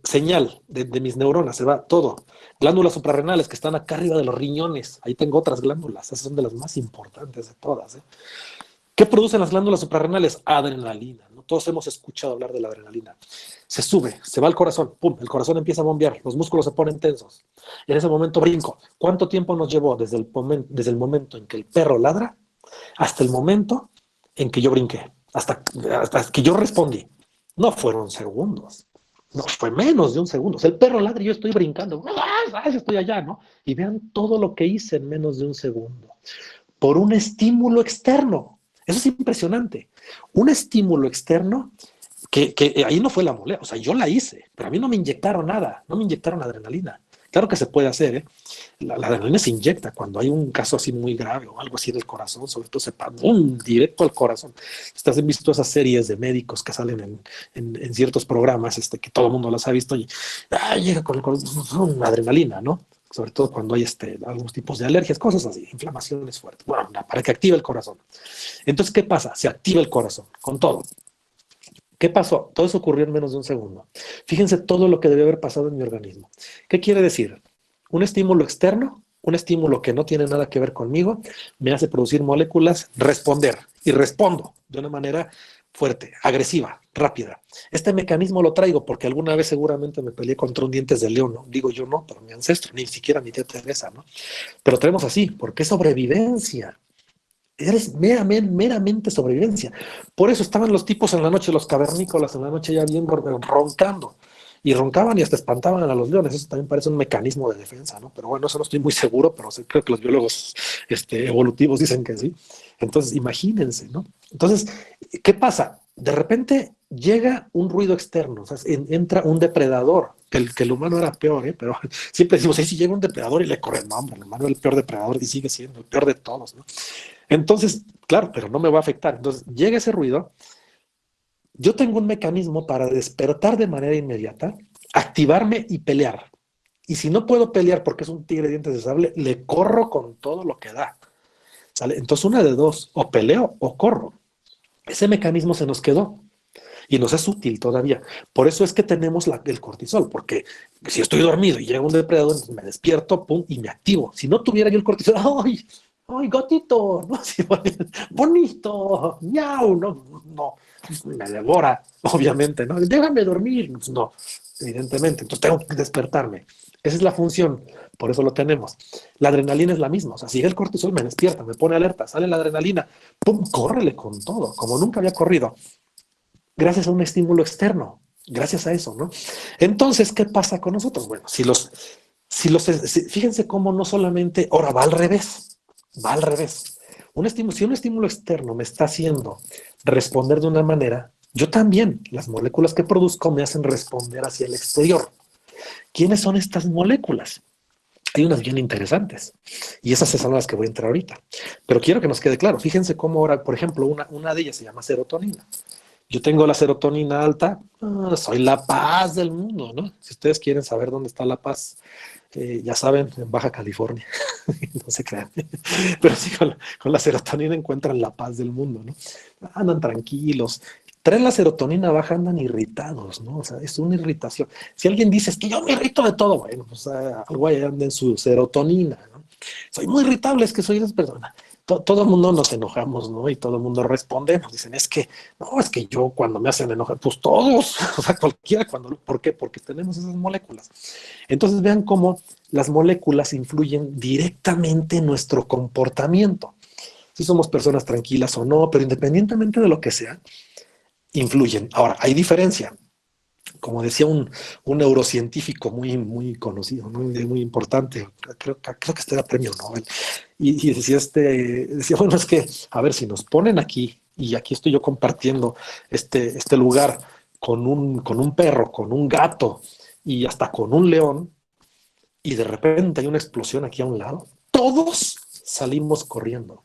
Señal de mis neuronas, se va todo. Glándulas suprarrenales que están acá arriba de los riñones. Ahí tengo otras glándulas, esas son de las más importantes de todas, ¿eh? ¿Qué producen las glándulas suprarrenales? Adrenalina, ¿no? Todos hemos escuchado hablar de la adrenalina. Se sube, se va al corazón, ¡pum! El corazón empieza a bombear, los músculos se ponen tensos. En ese momento brinco. ¿Cuánto tiempo nos llevó desde el momento en que el perro ladra hasta el momento en que yo brinqué? Hasta que yo respondí. No fueron segundos. No, fue menos de un segundo. O sea, el perro ladra y yo estoy brincando. ¡Ah! Estoy allá, ¿no? Y vean todo lo que hice en menos de un segundo. Por un estímulo externo. Eso es impresionante. Un estímulo externo que ahí no fue la molécula. O sea, yo la hice, pero a mí no me inyectaron nada. No me inyectaron adrenalina. Claro que se puede hacer, ¿eh? La adrenalina se inyecta cuando hay un caso así muy grave o algo así en el corazón, sobre todo se va directo al corazón. Estás han visto esas series de médicos que salen en ciertos programas, que todo el mundo las ha visto y llega con el corazón, adrenalina, ¿no? Sobre todo cuando hay algunos tipos de alergias, cosas así, inflamaciones fuertes. Bueno, para que active el corazón. Entonces, ¿qué pasa? Se activa el corazón con todo. ¿Qué pasó? Todo eso ocurrió en menos de un segundo. Fíjense todo lo que debió haber pasado en mi organismo. ¿Qué quiere decir? Un estímulo externo, un estímulo que no tiene nada que ver conmigo, me hace producir moléculas, responder. Y respondo de una manera fuerte, agresiva, rápida. Este mecanismo lo traigo porque alguna vez seguramente me peleé contra un dientes de león, ¿no? Digo yo no, pero mi ancestro, ni siquiera mi tía Teresa, ¿no? Pero tenemos así, porque es sobrevivencia. Eres meramente sobrevivencia. Por eso estaban los tipos en la noche, los cavernícolas en la noche ya bien roncando. Y roncaban y hasta espantaban a los leones. Eso también parece un mecanismo de defensa, ¿no? Pero bueno, eso no estoy muy seguro, pero creo que los biólogos evolutivos dicen que sí. Entonces, imagínense, ¿no? Entonces, ¿qué pasa? De repente llega un ruido externo, o sea, entra un depredador, que el humano era peor, ¿eh? Pero siempre decimos, si llega un depredador y le corre, no, hombre, el humano es el peor depredador y sigue siendo el peor de todos, ¿no? Entonces, claro, pero no me va a afectar. Entonces, llega ese ruido, yo tengo un mecanismo para despertar de manera inmediata, activarme y pelear. Y si no puedo pelear porque es un tigre de dientes de sable, le corro con todo lo que da. ¿Sale? Entonces, una de dos, o peleo o corro. Ese mecanismo se nos quedó y nos es útil todavía. Por eso es que tenemos el cortisol, porque si estoy dormido y llega un depredador, me despierto, pum, y me activo. Si no tuviera yo el cortisol, ¡ay! ¡Ay, gatito! ¿No? Sí, bonito, miau, no, me devora, obviamente, ¿no? Déjame dormir, no, evidentemente, entonces tengo que despertarme. Esa es la función, por eso lo tenemos. La adrenalina es la misma, o sea, si el cortisol me despierta, me pone alerta, sale la adrenalina, pum, córrele con todo, como nunca había corrido, gracias a un estímulo externo, gracias a eso, ¿no? Entonces, ¿qué pasa con nosotros? Bueno, fíjense cómo no solamente, ahora va al revés, va al revés. Si un estímulo externo me está haciendo responder de una manera, yo también, las moléculas que produzco me hacen responder hacia el exterior. ¿Quiénes son estas moléculas? Hay unas bien interesantes y esas son las que voy a entrar ahorita. Pero quiero que nos quede claro. Fíjense cómo ahora, por ejemplo, una de ellas se llama serotonina. Yo tengo la serotonina alta, soy la paz del mundo, ¿no? Si ustedes quieren saber dónde está la paz, ya saben, en Baja California, no se crean. Pero sí, con la serotonina encuentran la paz del mundo, ¿no? Andan tranquilos. Traen la serotonina baja, andan irritados, ¿no? O sea, es una irritación. Si alguien dice, es que yo me irrito de todo, bueno, pues algo ahí anda en su serotonina, ¿no? Soy muy irritable, es que soy esa persona. Todo el mundo nos enojamos, ¿no? Y todo el mundo responde, nos dicen, no, es que yo cuando me hacen enojar, pues todos, o sea, cualquiera, ¿por qué? Porque tenemos esas moléculas. Entonces vean cómo las moléculas influyen directamente en nuestro comportamiento. Si somos personas tranquilas o no, pero independientemente de lo que sea, influyen. Ahora, hay diferencia. Como decía un neurocientífico muy conocido, muy importante, creo que este era premio Nobel, y decía, bueno, es que, a ver, si nos ponen aquí, y aquí estoy yo compartiendo este lugar con un perro, con un gato, y hasta con un león, y de repente hay una explosión aquí a un lado, todos salimos corriendo,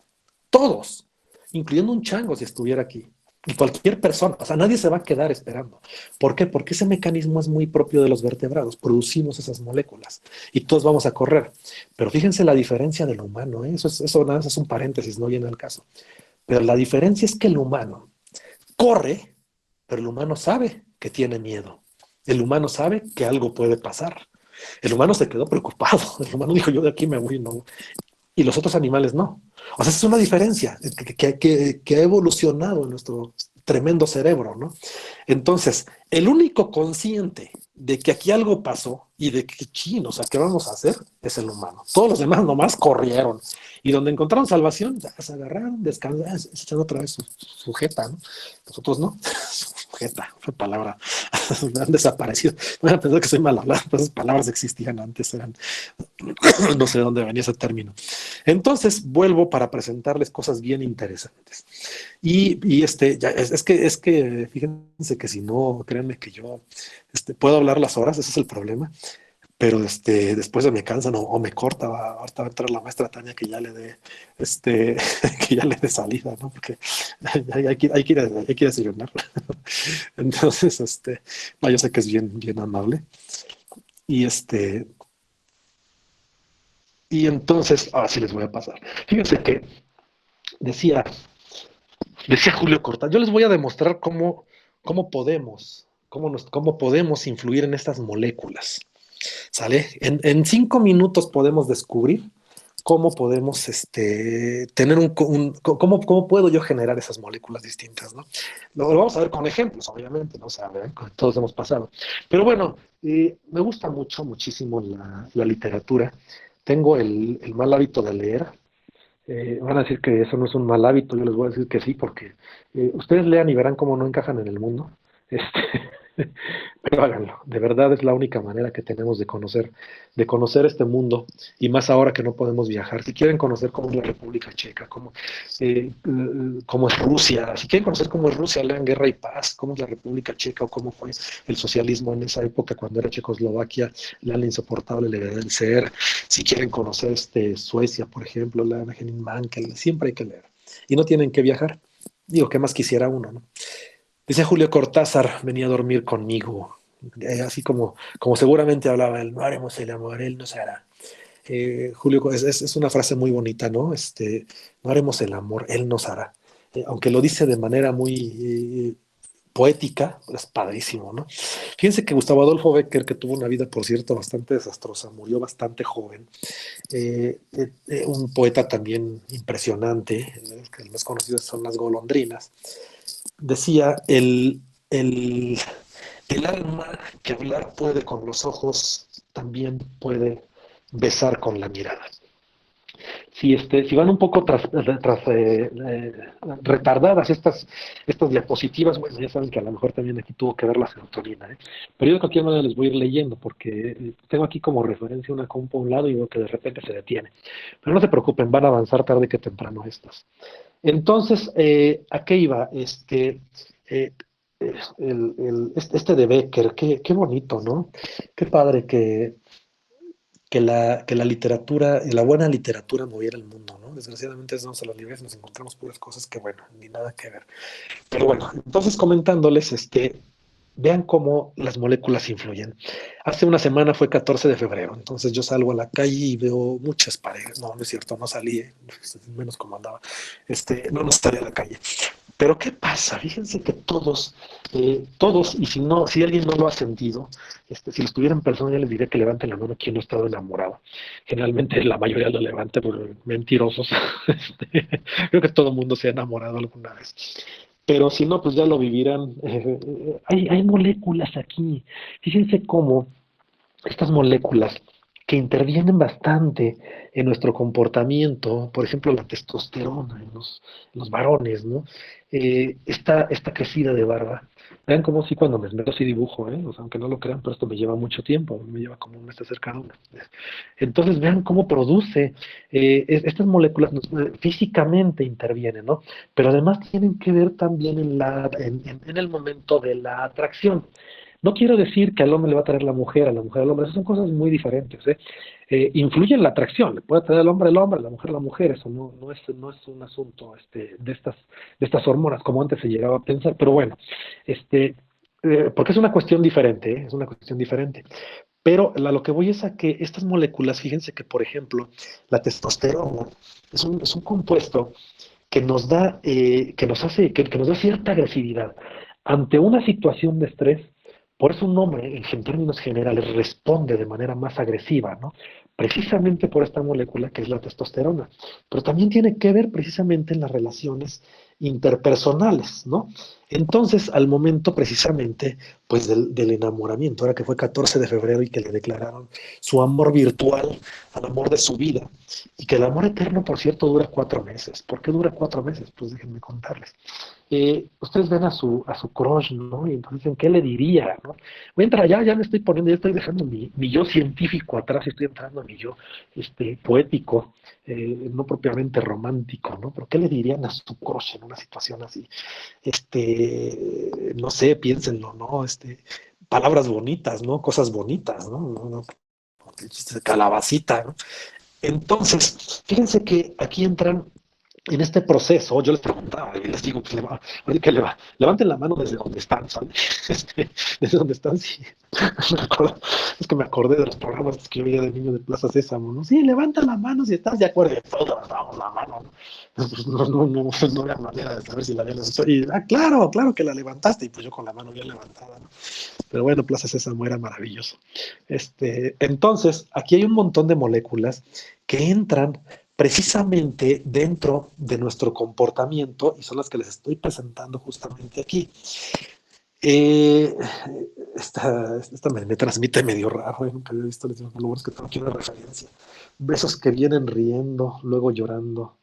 todos, incluyendo un chango si estuviera aquí. Y cualquier persona, o sea, nadie se va a quedar esperando. ¿Por qué? Porque ese mecanismo es muy propio de los vertebrados. Producimos esas moléculas y todos vamos a correr. Pero fíjense la diferencia del humano, ¿eh? Eso nada más es un paréntesis, no viene al caso. Pero la diferencia es que el humano corre, pero el humano sabe que tiene miedo. El humano sabe que algo puede pasar. El humano se quedó preocupado. El humano dijo, yo de aquí me voy, no. Y los otros animales no. O sea, es una diferencia que ha evolucionado en nuestro tremendo cerebro, ¿no? Entonces, el único consciente de que aquí algo pasó y de que, o sea, ¿qué vamos a hacer? Es el humano. Todos los demás nomás corrieron. Y donde encontraron salvación, ya se agarraron, descansaron, se echaron otra vez su jeta, ¿no? Nosotros no. Jeta, fue palabra, me han desaparecido. Me van a pensar que soy mal hablado, pues esas palabras existían antes, no sé de dónde venía ese término. Entonces, vuelvo para presentarles cosas bien interesantes. Es que, fíjense que si no, créanme que yo puedo hablar las horas, ese es el problema. pero después se me cansan o me corta, ahorita va a entrar la maestra Tania que ya le dé, que ya le dé salida, ¿no? Porque hay que ir a desayunar. Entonces, yo sé que es bien, bien amable. Y y entonces, ahora sí les voy a pasar. Fíjense que decía, decía Julio Cortázar, yo les voy a demostrar cómo podemos influir en estas moléculas. ¿Sale? En 5 minutos podemos descubrir cómo podemos tener cómo puedo yo generar esas moléculas distintas, ¿no? Lo vamos a ver con ejemplos, obviamente, ¿no? O sea, ¿verdad? Todos hemos pasado. Pero bueno, me gusta muchísimo la literatura. Tengo el mal hábito de leer. Van a decir que eso no es un mal hábito, yo les voy a decir que sí, porque ustedes lean y verán cómo no encajan en el mundo. Este, pero háganlo, de verdad es la única manera que tenemos de conocer este mundo, y más ahora que no podemos viajar. Si quieren conocer cómo es la República Checa, cómo es Rusia, si quieren conocer cómo es Rusia, lean Guerra y Paz, cómo es la República Checa o cómo fue el socialismo en esa época cuando era Checoslovaquia, lean La insoportable levedad del ser. Si quieren conocer Suecia, por ejemplo, lean a Henning Mankell, siempre hay que leer. Y no tienen que viajar. Digo, ¿qué más quisiera uno, no? Dice Julio Cortázar, venía a dormir conmigo. Así como seguramente hablaba él, no haremos el amor, él nos hará. Julio, es una frase muy bonita, ¿no? No haremos el amor, él nos hará. Aunque lo dice de manera muy poética, es padrísimo, ¿no? Fíjense que Gustavo Adolfo Bécquer, que tuvo una vida, por cierto, bastante desastrosa, murió bastante joven, un poeta también impresionante, el más conocido son Las golondrinas, decía, el alma que hablar puede con los ojos, también puede besar con la mirada. Si van un poco retardadas estas diapositivas, bueno, ya saben que a lo mejor también aquí tuvo que ver la serotonina, ¿eh? Pero yo de cualquier manera les voy a ir leyendo, porque tengo aquí como referencia una compa a un lado y veo que de repente se detiene. Pero no se preocupen, van a avanzar tarde que temprano estas. Entonces, ¿a qué iba? Eh, de Becker, qué bonito, ¿no? Qué padre que la literatura, la buena literatura moviera el mundo, ¿no? Desgraciadamente vamos a las librerías y nos encontramos puras cosas que, bueno, ni nada que ver. Pero bueno, entonces comentándoles, vean cómo las moléculas influyen. Hace una semana fue 14 de febrero, entonces yo salgo a la calle y veo muchas parejas. No, no es cierto, no salí, menos como andaba. No salí a la calle. Pero ¿qué pasa? Fíjense que todos, y si alguien no lo ha sentido, si los tuviera en persona, ya les diría que levanten la mano quien no ha estado enamorado. Generalmente la mayoría lo levanta por mentirosos. Creo que todo el mundo se ha enamorado alguna vez. Pero si no, pues ya lo vivirán. Hay moléculas aquí. Fíjense cómo estas moléculas que intervienen bastante en nuestro comportamiento, por ejemplo, la testosterona en los varones, ¿no? Esta crecida de barba. Vean cómo sí cuando me esmero sí dibujo, ¿eh? O sea, aunque no lo crean, pero esto me lleva mucho tiempo, me lleva como un mes cerca de una. Entonces vean cómo produce, estas moléculas físicamente intervienen, ¿no? Pero además tienen que ver también en el momento de la atracción. No quiero decir que al hombre le va a traer la mujer, a la mujer al hombre, esas son cosas muy diferentes, ¿eh? Influye en la atracción, le puede traer al hombre, la mujer, eso no es un asunto de estas hormonas, como antes se llegaba a pensar, pero bueno, porque es una cuestión diferente, ¿eh? Es una cuestión diferente. Pero a lo que voy es a que estas moléculas, fíjense que, por ejemplo, la testosterona es un compuesto que nos da, que nos da cierta agresividad ante una situación de estrés. Por eso un hombre, en términos generales, responde de manera más agresiva, ¿no? Precisamente por esta molécula que es la testosterona. Pero también tiene que ver precisamente en las relaciones interpersonales, ¿no? Entonces, al momento precisamente, pues del enamoramiento, ahora que fue 14 de febrero y que le declararon su amor virtual al amor de su vida, y que el amor eterno, por cierto, dura 4 meses. ¿Por qué dura 4 meses? Pues déjenme contarles. Ustedes ven a su crush, ¿no? Y entonces dicen, ¿qué le diría, no? Voy a entrar allá, ya me estoy poniendo, ya estoy dejando mi yo científico atrás y estoy entrando a mi yo poético, no propiamente romántico, ¿no? Pero ¿qué le dirían a su crush en una situación así? No sé, piénsenlo, ¿no? Palabras bonitas, ¿no? Cosas bonitas, ¿no? No, no. el chiste de calabacita, ¿no? Entonces, fíjense que aquí entran en este proceso. Yo les preguntaba y les digo, pues, levanten la mano desde donde están, ¿sabes? Desde donde están, sí. Es que me acordé de los programas que yo veía de niño de Plaza Sésamo, ¿no? Sí, levanta la mano si estás de acuerdo. Y todos levantábamos la mano, ¿no? No había manera de saber si la había levantado. Y, claro, claro que la levantaste. Y pues yo con la mano bien levantada, ¿no? Pero bueno, Plaza Sésamo era maravilloso. Entonces, aquí hay un montón de moléculas que entran precisamente dentro de nuestro comportamiento y son las que les estoy presentando justamente aquí. Eh, esta me transmite medio raro, nunca había visto, les digo, lo bueno es que tengo aquí una referencia. Besos que vienen riendo, luego llorando.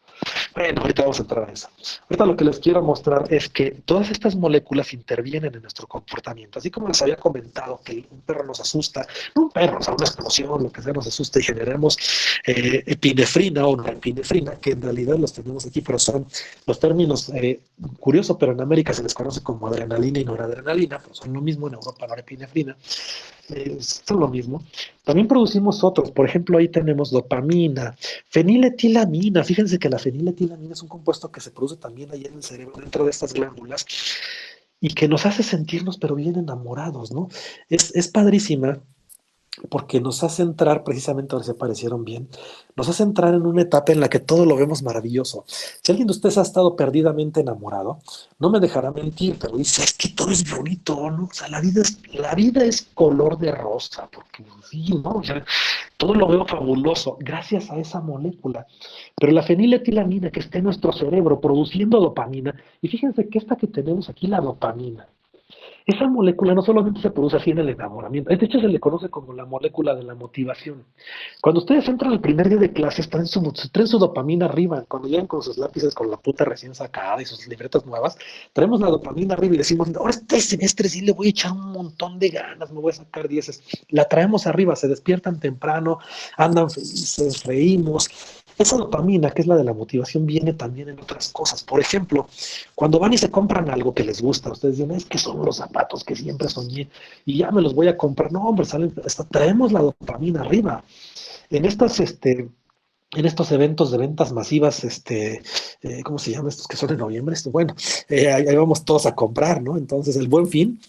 Bueno, ahorita vamos a entrar a eso. Ahorita lo que les quiero mostrar es que todas estas moléculas intervienen en nuestro comportamiento. Así como les había comentado que un perro nos asusta, no un perro, o sea, una explosión, lo que sea, nos asusta y generemos epinefrina o norepinefrina, que en realidad los tenemos aquí, pero son los términos, curioso, pero en América se les conoce como adrenalina y noradrenalina, pero son lo mismo en Europa, norepinefrina. Son lo mismo. También producimos otros, por ejemplo, ahí tenemos dopamina, feniletilamina. Fíjense que la feniletilamina es un compuesto que se produce también ahí en el cerebro, dentro de estas glándulas, y que nos hace sentirnos, pero bien enamorados, ¿no? Es padrísima porque nos hace entrar, precisamente ahora se parecieron bien, nos hace entrar en una etapa en la que todo lo vemos maravilloso. Si alguien de ustedes ha estado perdidamente enamorado, no me dejará mentir, pero dice, es que todo es bonito, ¿no? O sea, la vida es color de rosa, porque sí, ¿no? O sea, todo lo veo fabuloso gracias a esa molécula. Pero la feniletilamina que está en nuestro cerebro produciendo dopamina, y fíjense que esta que tenemos aquí, la dopamina, esa molécula no solamente se produce así en el enamoramiento, de hecho se le conoce como la molécula de la motivación. Cuando ustedes entran el primer día de clases, traen su dopamina arriba. Cuando llegan con sus lápices, con la puta recién sacada y sus libretas nuevas, traemos la dopamina arriba y decimos, ahora este semestre sí le voy a echar un montón de ganas, me voy a sacar dieces. La traemos arriba, se despiertan temprano, andan felices, reímos. Esa dopamina, que es la de la motivación, viene también en otras cosas. Por ejemplo, cuando van y se compran algo que les gusta, ustedes dicen, es que son los zapatos que siempre soñé y ya me los voy a comprar. No, hombre, traemos la dopamina arriba. En estos eventos de ventas masivas, ¿cómo se llama estos que son en noviembre? Bueno, ahí vamos todos a comprar, ¿no? Entonces, el Buen Fin,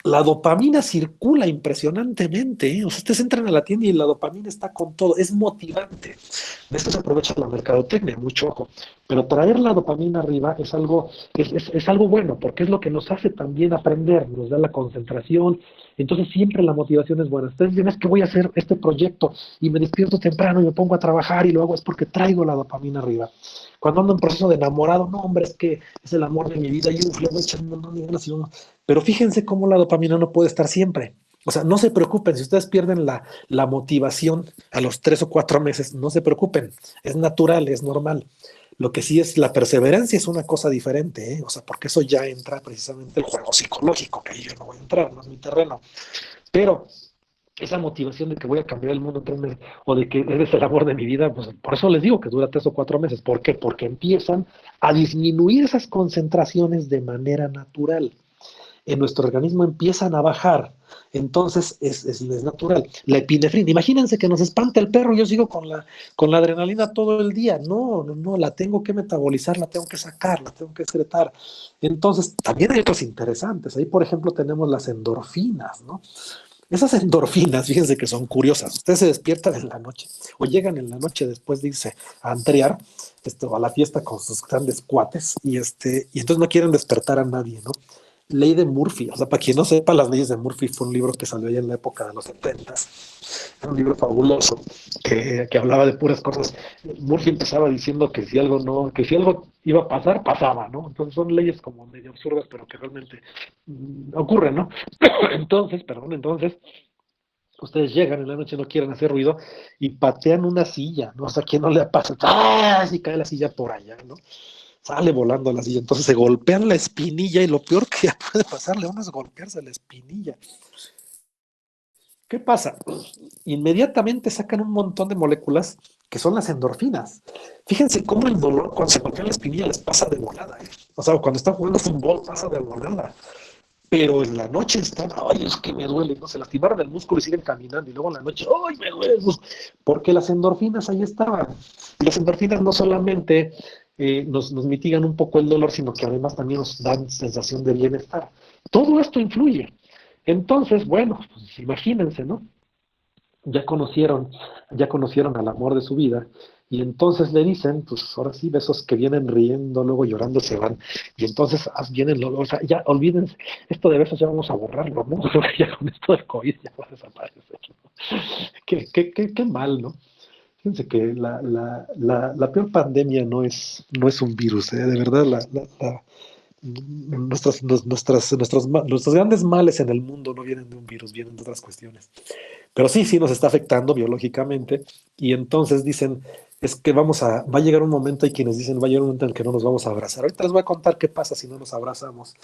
la dopamina circula impresionantemente, ¿eh? O sea, ustedes entran a la tienda y la dopamina está con todo, es motivante. De esto se aprovecha la mercadotecnia, mucho ojo. Pero traer la dopamina arriba es algo bueno, porque es lo que nos hace también aprender, nos da la concentración. Entonces siempre la motivación es buena. Ustedes dicen, es que voy a hacer este proyecto y me despierto temprano y me pongo a trabajar y lo hago, es porque traigo la dopamina arriba. Cuando ando en proceso de enamorado, no, hombre, es que es el amor de mi vida y le voy a echar un montón de ganas. Pero fíjense cómo la dopamina no puede estar siempre. O sea, no se preocupen, si ustedes pierden la motivación a los 3 o 4 meses, no se preocupen, es natural, es normal. Lo que sí es la perseverancia es una cosa diferente, ¿eh? O sea, porque eso ya entra precisamente el juego psicológico, que ahí yo no voy a entrar, no es mi terreno. Pero esa motivación de que voy a cambiar el mundo en 3 meses o de que eres el amor de mi vida, pues por eso les digo que dura 3 o 4 meses. ¿Por qué? Porque empiezan a disminuir esas concentraciones de manera natural. En nuestro organismo empiezan a bajar. Entonces es natural. La epinefrina, imagínense que nos espanta el perro, yo sigo con la adrenalina todo el día. No, la tengo que metabolizar, la tengo que sacar, la tengo que excretar. Entonces, también hay otros interesantes. Ahí, por ejemplo, tenemos las endorfinas, ¿no? Esas endorfinas, fíjense que son curiosas. Ustedes se despiertan en la noche o llegan en la noche después de irse a antrear, a la fiesta con sus grandes cuates y entonces no quieren despertar a nadie, ¿no? Ley de Murphy, o sea, para quien no sepa, las leyes de Murphy fue un libro que salió ya en la época de los 70s. Era un libro fabuloso que hablaba de puras cosas. Murphy empezaba diciendo que si algo iba a pasar, pasaba, ¿no? Entonces son leyes como medio absurdas, pero que realmente ocurren, ¿no? Entonces, ustedes llegan en la noche, no quieren hacer ruido y patean una silla, ¿no? O sea, ¿quién no le pasa? ¡Ah! Y cae la silla por allá, ¿no? Sale volando la silla, entonces se golpean la espinilla y lo peor que ya puede pasarle a uno es golpearse la espinilla. ¿Qué pasa? Inmediatamente sacan un montón de moléculas que son las endorfinas. Fíjense cómo el dolor cuando se golpean la espinilla les pasa de volada, ¿eh? O sea, cuando están jugando fútbol pasa de volada. pero en la noche están, ay, es que me duele, no se lastimaron el músculo y siguen caminando, y luego en la noche, ay, me duele el músculo, porque las endorfinas ahí estaban. Y las endorfinas no solamente nos mitigan un poco el dolor, sino que además también nos dan sensación de bienestar. Todo esto influye. Entonces, bueno, pues imagínense, ¿no? ya conocieron, ya conocieron al amor de su vida, y entonces le dicen, pues ahora sí, besos que vienen riendo, luego llorando se van, y entonces vienen, o sea, ya olvídense, esto de besos ya vamos a borrarlo, ¿no? Ya con esto del COVID ya va a desaparecer, ¿no? Qué mal, ¿no? Fíjense que la peor pandemia no es un virus, ¿eh? De verdad, nuestros grandes males en el mundo no vienen de un virus, vienen de otras cuestiones. Pero sí, sí nos está afectando biológicamente y entonces dicen, es que va a llegar un momento, hay quienes dicen, va a llegar un momento en el que no nos vamos a abrazar. Ahorita les voy a contar qué pasa si no nos abrazamos,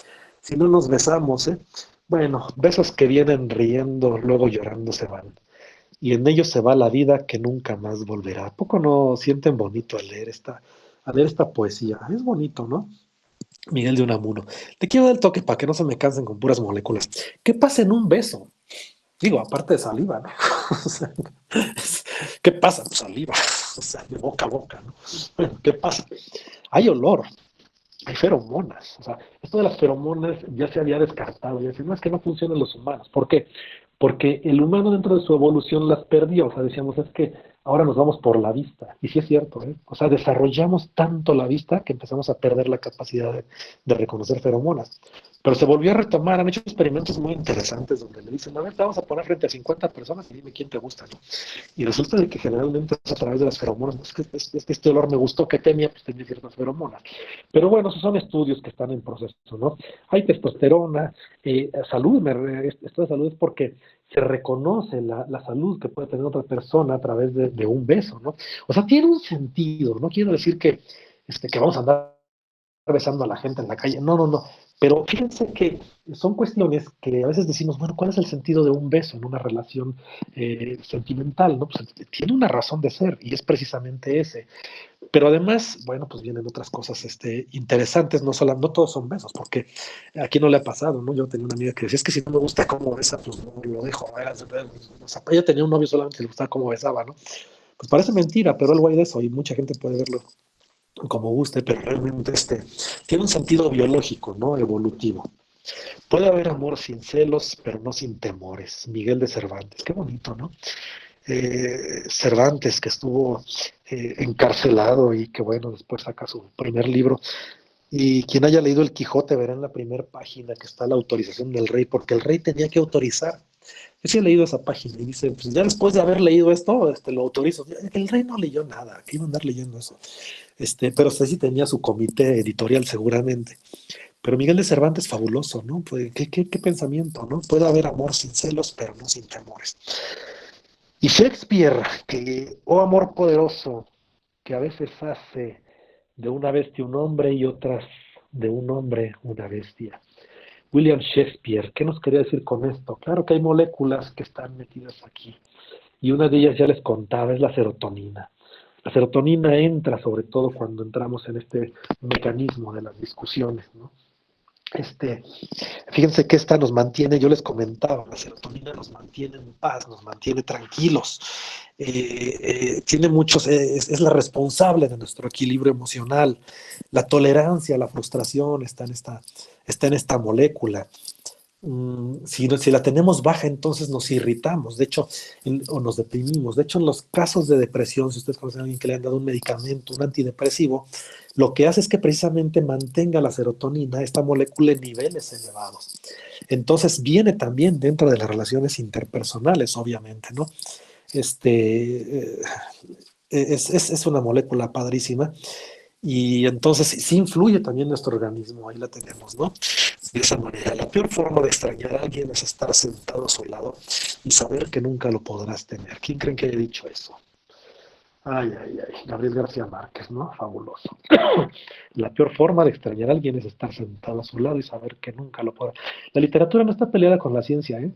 si no nos besamos, ¿eh? Bueno, besos que vienen riendo, luego llorando se van. Y en ellos se va la vida que nunca más volverá. ¿A poco no sienten bonito al leer esta poesía? Es bonito, ¿no? Miguel de Unamuno. Te quiero dar el toque para que no se me cansen con puras moléculas. ¿Qué pasa en un beso? Digo, aparte de saliva, ¿no? O sea, ¿qué pasa? Pues saliva, o sea, de boca a boca, ¿no? Bueno, ¿qué pasa? Hay olor, hay feromonas. O sea, esto de las feromonas ya se había descartado. Ya decía, no es que no funcionan los humanos. ¿Por qué? Porque el humano dentro de su evolución las perdió. O sea, decíamos, es que ahora nos vamos por la vista. Y sí es cierto, ¿eh? O sea, desarrollamos tanto la vista que empezamos a perder la capacidad de reconocer feromonas. Pero se volvió a retomar, han hecho experimentos muy interesantes donde le dicen, a ver, te vamos a poner frente a 50 personas y dime quién te gusta, ¿no? Y resulta de que generalmente es a través de las feromonas, es que este olor me gustó, que tenía, pues tenía ciertas feromonas. Pero bueno, esos son estudios que están en proceso, ¿no? Hay testosterona, salud, esto de salud es porque se reconoce la salud que puede tener otra persona a través de un beso, ¿no? O sea, tiene un sentido, no quiero decir que vamos a andar besando a la gente en la calle. No, no, no. Pero fíjense que son cuestiones que a veces decimos, bueno, ¿cuál es el sentido de un beso en una relación sentimental? ¿No? Pues tiene una razón de ser y es precisamente ese. Pero además, bueno, pues vienen otras cosas interesantes, no todos son besos, porque aquí no le ha pasado, ¿no? Yo tenía una amiga que decía, es que si no me gusta cómo besa, pues no lo dejo. O sea, ella tenía un novio solamente que le gustaba cómo besaba, ¿no? Pues parece mentira, pero algo hay de eso y mucha gente puede verlo como guste, pero realmente tiene un sentido biológico, ¿no? Evolutivo. Puede haber amor sin celos, pero no sin temores. Miguel de Cervantes, qué bonito, ¿no? Cervantes, que estuvo encarcelado y que, bueno, después saca su primer libro. Y quien haya leído El Quijote verá en la primera página que está la autorización del rey, porque el rey tenía que autorizar. Yo sí he leído esa página y dice, pues ya después de haber leído esto, lo autorizo. El rey no leyó nada, que iba a andar leyendo eso. Pero sí tenía su comité editorial seguramente. Pero Miguel de Cervantes, fabuloso, ¿no? Pues, ¿qué pensamiento, ¿no? Puede haber amor sin celos, pero no sin temores. Y Shakespeare, oh amor poderoso, que a veces hace de una bestia un hombre y otras de un hombre una bestia. William Shakespeare, ¿qué nos quería decir con esto? Claro que hay moléculas que están metidas aquí. Y una de ellas ya les contaba, es la serotonina. La serotonina entra sobre todo cuando entramos en este mecanismo de las discusiones, ¿no? Fíjense que esta nos mantiene, yo les comentaba, la serotonina nos mantiene en paz, nos mantiene tranquilos, tiene muchos, es la responsable de nuestro equilibrio emocional, la tolerancia, la frustración está en esta molécula. Si la tenemos baja, entonces nos irritamos, de hecho, o nos deprimimos. De hecho, en los casos de depresión, si ustedes conocen a alguien que le han dado un medicamento, un antidepresivo, lo que hace es que precisamente mantenga la serotonina, esta molécula, en niveles elevados. Entonces, viene también dentro de las relaciones interpersonales, obviamente, ¿no? Es una molécula padrísima. Y entonces sí influye también en nuestro organismo, ahí la tenemos, ¿no? De esa manera, la peor forma de extrañar a alguien es estar sentado a su lado y saber que nunca lo podrás tener. ¿Quién creen que haya dicho eso? Ay, ay, ay, Gabriel García Márquez, ¿no? Fabuloso. La peor forma de extrañar a alguien es estar sentado a su lado y saber que nunca lo podrá. La literatura no está peleada con la ciencia, ¿eh?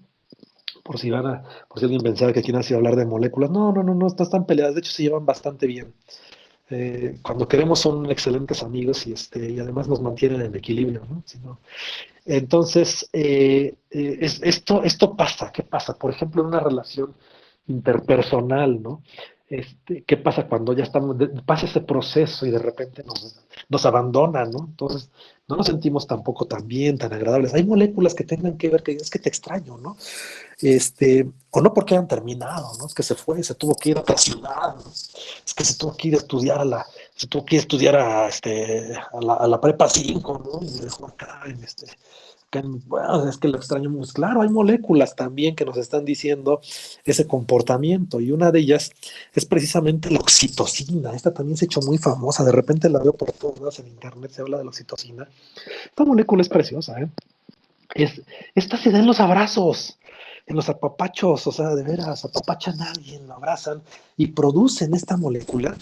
Por si alguien pensara que aquí nació a hablar de moléculas. No, no, no, no están peleadas. De hecho, se llevan bastante bien. Cuando queremos son excelentes amigos y además nos mantienen en equilibrio, ¿no? Entonces, esto pasa. ¿Qué pasa? Por ejemplo, en una relación interpersonal, ¿no? ¿Qué pasa cuando ya pasa ese proceso y de repente nos abandonan, ¿no? Entonces, no nos sentimos tampoco tan bien, tan agradables. Hay moléculas que tengan que ver que es que te extraño, ¿no? O no porque hayan terminado, ¿no? Es que se fue, se tuvo que ir a otra ciudad, ¿no? Es que se tuvo que ir a estudiar se tuvo que ir a estudiar a la prepa 5, ¿no? Y me dejó acá bueno, es que lo extrañamos. Claro, hay moléculas también que nos están diciendo ese comportamiento y una de ellas es precisamente la oxitocina. Esta también se ha hecho muy famosa, de repente la veo por todos lados en internet, se habla de la oxitocina. Esta molécula es preciosa, ¿eh? Esta se da en los abrazos, en los apapachos, o sea, de veras, apapachan a alguien, lo abrazan y producen esta molécula,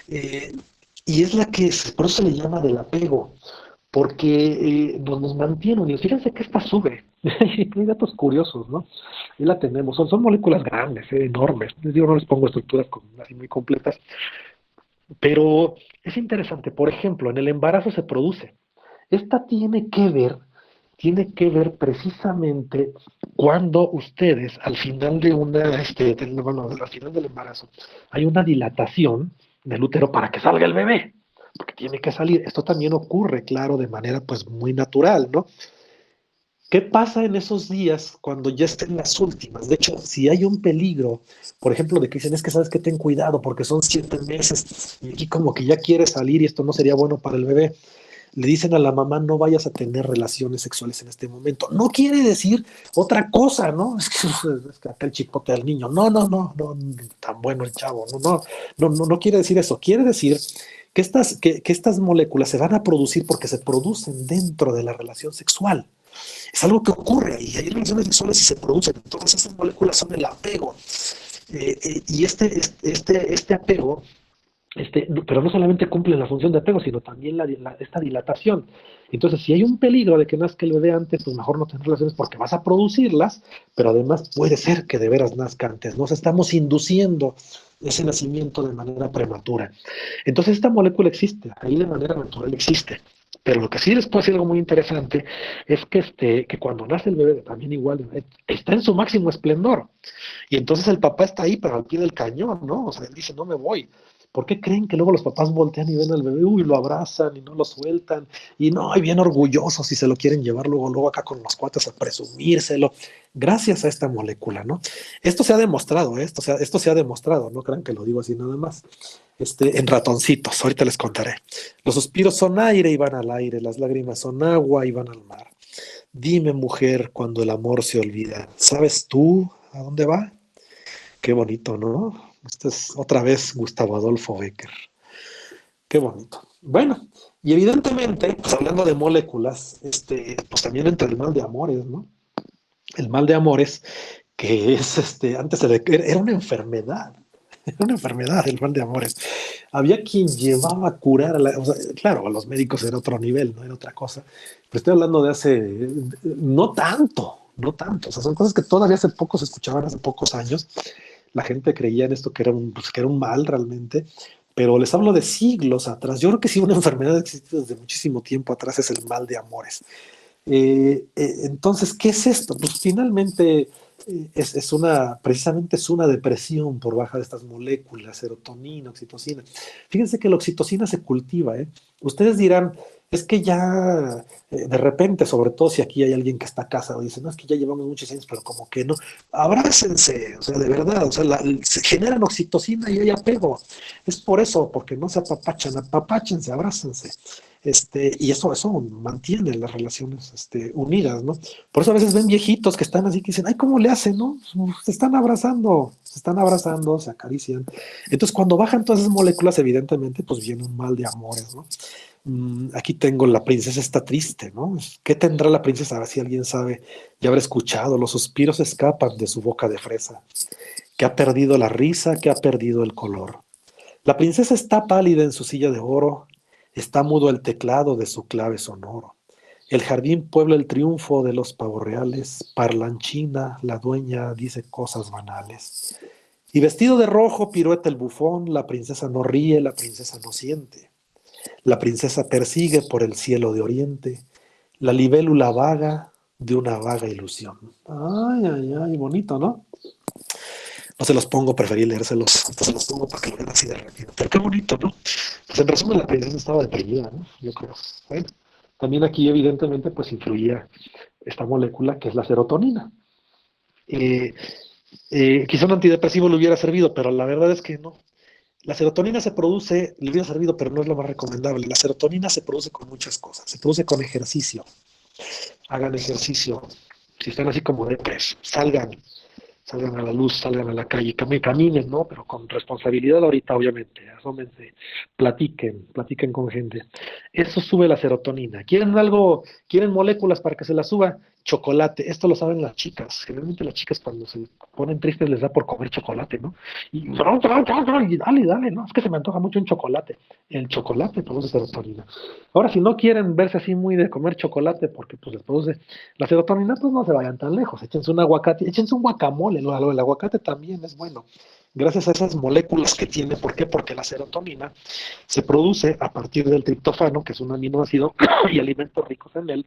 y es la que por eso se le llama del apego, porque nos mantienen. Y fíjense que esta sube. Hay datos curiosos, ¿no? Ahí la tenemos. Son moléculas grandes, enormes. Les digo, no les pongo estructuras así muy completas, pero es interesante. Por ejemplo, en el embarazo se produce. Esta tiene que ver precisamente cuando ustedes, al final al final del embarazo, hay una dilatación del útero para que salga el bebé, porque tiene que salir. Esto también ocurre, claro, de manera pues muy natural, ¿no? ¿Qué pasa en esos días cuando ya estén las últimas? De hecho, si hay un peligro, por ejemplo, de que dicen, es que sabes que ten cuidado porque son 7 meses y aquí como que ya quiere salir y esto no sería bueno para el bebé, le dicen a la mamá, no vayas a tener relaciones sexuales en este momento. No quiere decir otra cosa, ¿no? Es que acá el chicote al niño. No, tan bueno el chavo. No quiere decir eso. Quiere decir que estas moléculas se van a producir porque se producen dentro de la relación sexual. Es algo que ocurre y hay relaciones sexuales y se producen. Entonces, estas moléculas son el apego. Y este apego, pero no solamente cumple la función de apego, sino también esta dilatación. Entonces, si hay un peligro de que nazca el bebé antes, pues mejor no tener relaciones porque vas a producirlas, pero además puede ser que de veras nazca antes. Nos estamos induciendo ese nacimiento de manera prematura. Entonces, esta molécula existe, ahí de manera natural existe. Pero lo que sí les puedo decir algo muy interesante es que cuando nace el bebé, también igual, está en su máximo esplendor. Y entonces el papá está ahí, pero al pie del cañón, ¿no? O sea, él dice, no me voy. ¿Por qué creen que luego los papás voltean y ven al bebé, uy, lo abrazan y no lo sueltan? Y no, y bien orgullosos y se lo quieren llevar luego acá con los cuates a presumírselo. Gracias a esta molécula, ¿no? Esto se ha demostrado, ¿eh? Esto se ha demostrado, no crean que lo digo así nada más. En ratoncitos, ahorita les contaré. Los suspiros son aire y van al aire, las lágrimas son agua y van al mar. Dime, mujer, cuando el amor se olvida, ¿sabes tú a dónde va? Qué bonito, ¿no? Este es otra vez Gustavo Adolfo Bécquer. Qué bonito. Bueno, y evidentemente, pues hablando de moléculas, pues también entra el mal de amores, ¿no? El mal de amores, que es antes era una enfermedad. Era una enfermedad el mal de amores. Había quien llevaba a curar o sea, claro, a los médicos era otro nivel, no era otra cosa. Pero estoy hablando de hace, no tanto. O sea, son cosas que todavía hace poco se escuchaban, hace pocos años. La gente creía en esto pues, que era un mal realmente, pero les hablo de siglos atrás. Yo creo que sí, una enfermedad existe desde muchísimo tiempo atrás, es el mal de amores. Entonces, ¿qué es esto? Pues finalmente precisamente es una depresión por baja de estas moléculas, serotonina, oxitocina. Fíjense que la oxitocina se cultiva, ¿eh? Ustedes dirán, es que ya de repente, sobre todo si aquí hay alguien que está casado, dice, no, es que ya llevamos muchos años, pero como que no. Abrácense, o sea, de verdad, o sea, se generan oxitocina y hay apego. Es por eso, porque no se apapachan, apapáchense, abrácense. Y eso mantiene las relaciones unidas, ¿no? Por eso a veces ven viejitos que están así que dicen, ay, ¿cómo le hacen, no? Se están abrazando, se acarician. Entonces, cuando bajan todas esas moléculas, evidentemente, pues viene un mal de amores, ¿no? Aquí tengo la princesa está triste, ¿no? ¿Qué tendrá la princesa? A ver si alguien sabe, ya habrá escuchado, los suspiros escapan de su boca de fresa, que ha perdido la risa, que ha perdido el color. La princesa está pálida en su silla de oro, está mudo el teclado de su clave sonoro. El jardín puebla el triunfo de los pavos reales, parlanchina, la dueña dice cosas banales. Y vestido de rojo pirueta el bufón, la princesa no ríe, la princesa no siente. La princesa persigue por el cielo de oriente la libélula vaga de una vaga ilusión. Ay, ay, ay, bonito, ¿no? No se los pongo, preferí leérselos, se los pongo para que lo vean así de rápido. Pero qué bonito, ¿no? Pues en resumen, la princesa estaba deprimida, ¿no? Yo creo. Bueno, también aquí evidentemente pues influía esta molécula que es la serotonina. Eh, Quizá un antidepresivo le hubiera servido, pero la verdad es que no. La serotonina se produce, le hubiera servido, pero no es lo más recomendable. La serotonina se produce con muchas cosas. Se produce con ejercicio. Hagan ejercicio. Si están así como depres, salgan a la luz, salgan a la calle, caminen, ¿no? Pero con responsabilidad ahorita, obviamente. Asómense, platiquen con gente. Eso sube la serotonina. ¿Quieren algo? ¿Quieren moléculas para que se las suba? Chocolate. Esto lo saben las chicas. Generalmente las chicas cuando se ponen tristes les da por comer chocolate, ¿no? Y dale, ¿no? Es que se me antoja mucho un chocolate. El chocolate produce serotonina. Ahora, si no quieren verse así muy de comer chocolate porque pues les produce la serotonina, pues no se vayan tan lejos. Échense un aguacate, échense un guacamole. El aguacate también es bueno. Gracias a esas moléculas que tiene. ¿Por qué? Porque la serotonina se produce a partir del triptofano, que es un aminoácido, y alimentos ricos en él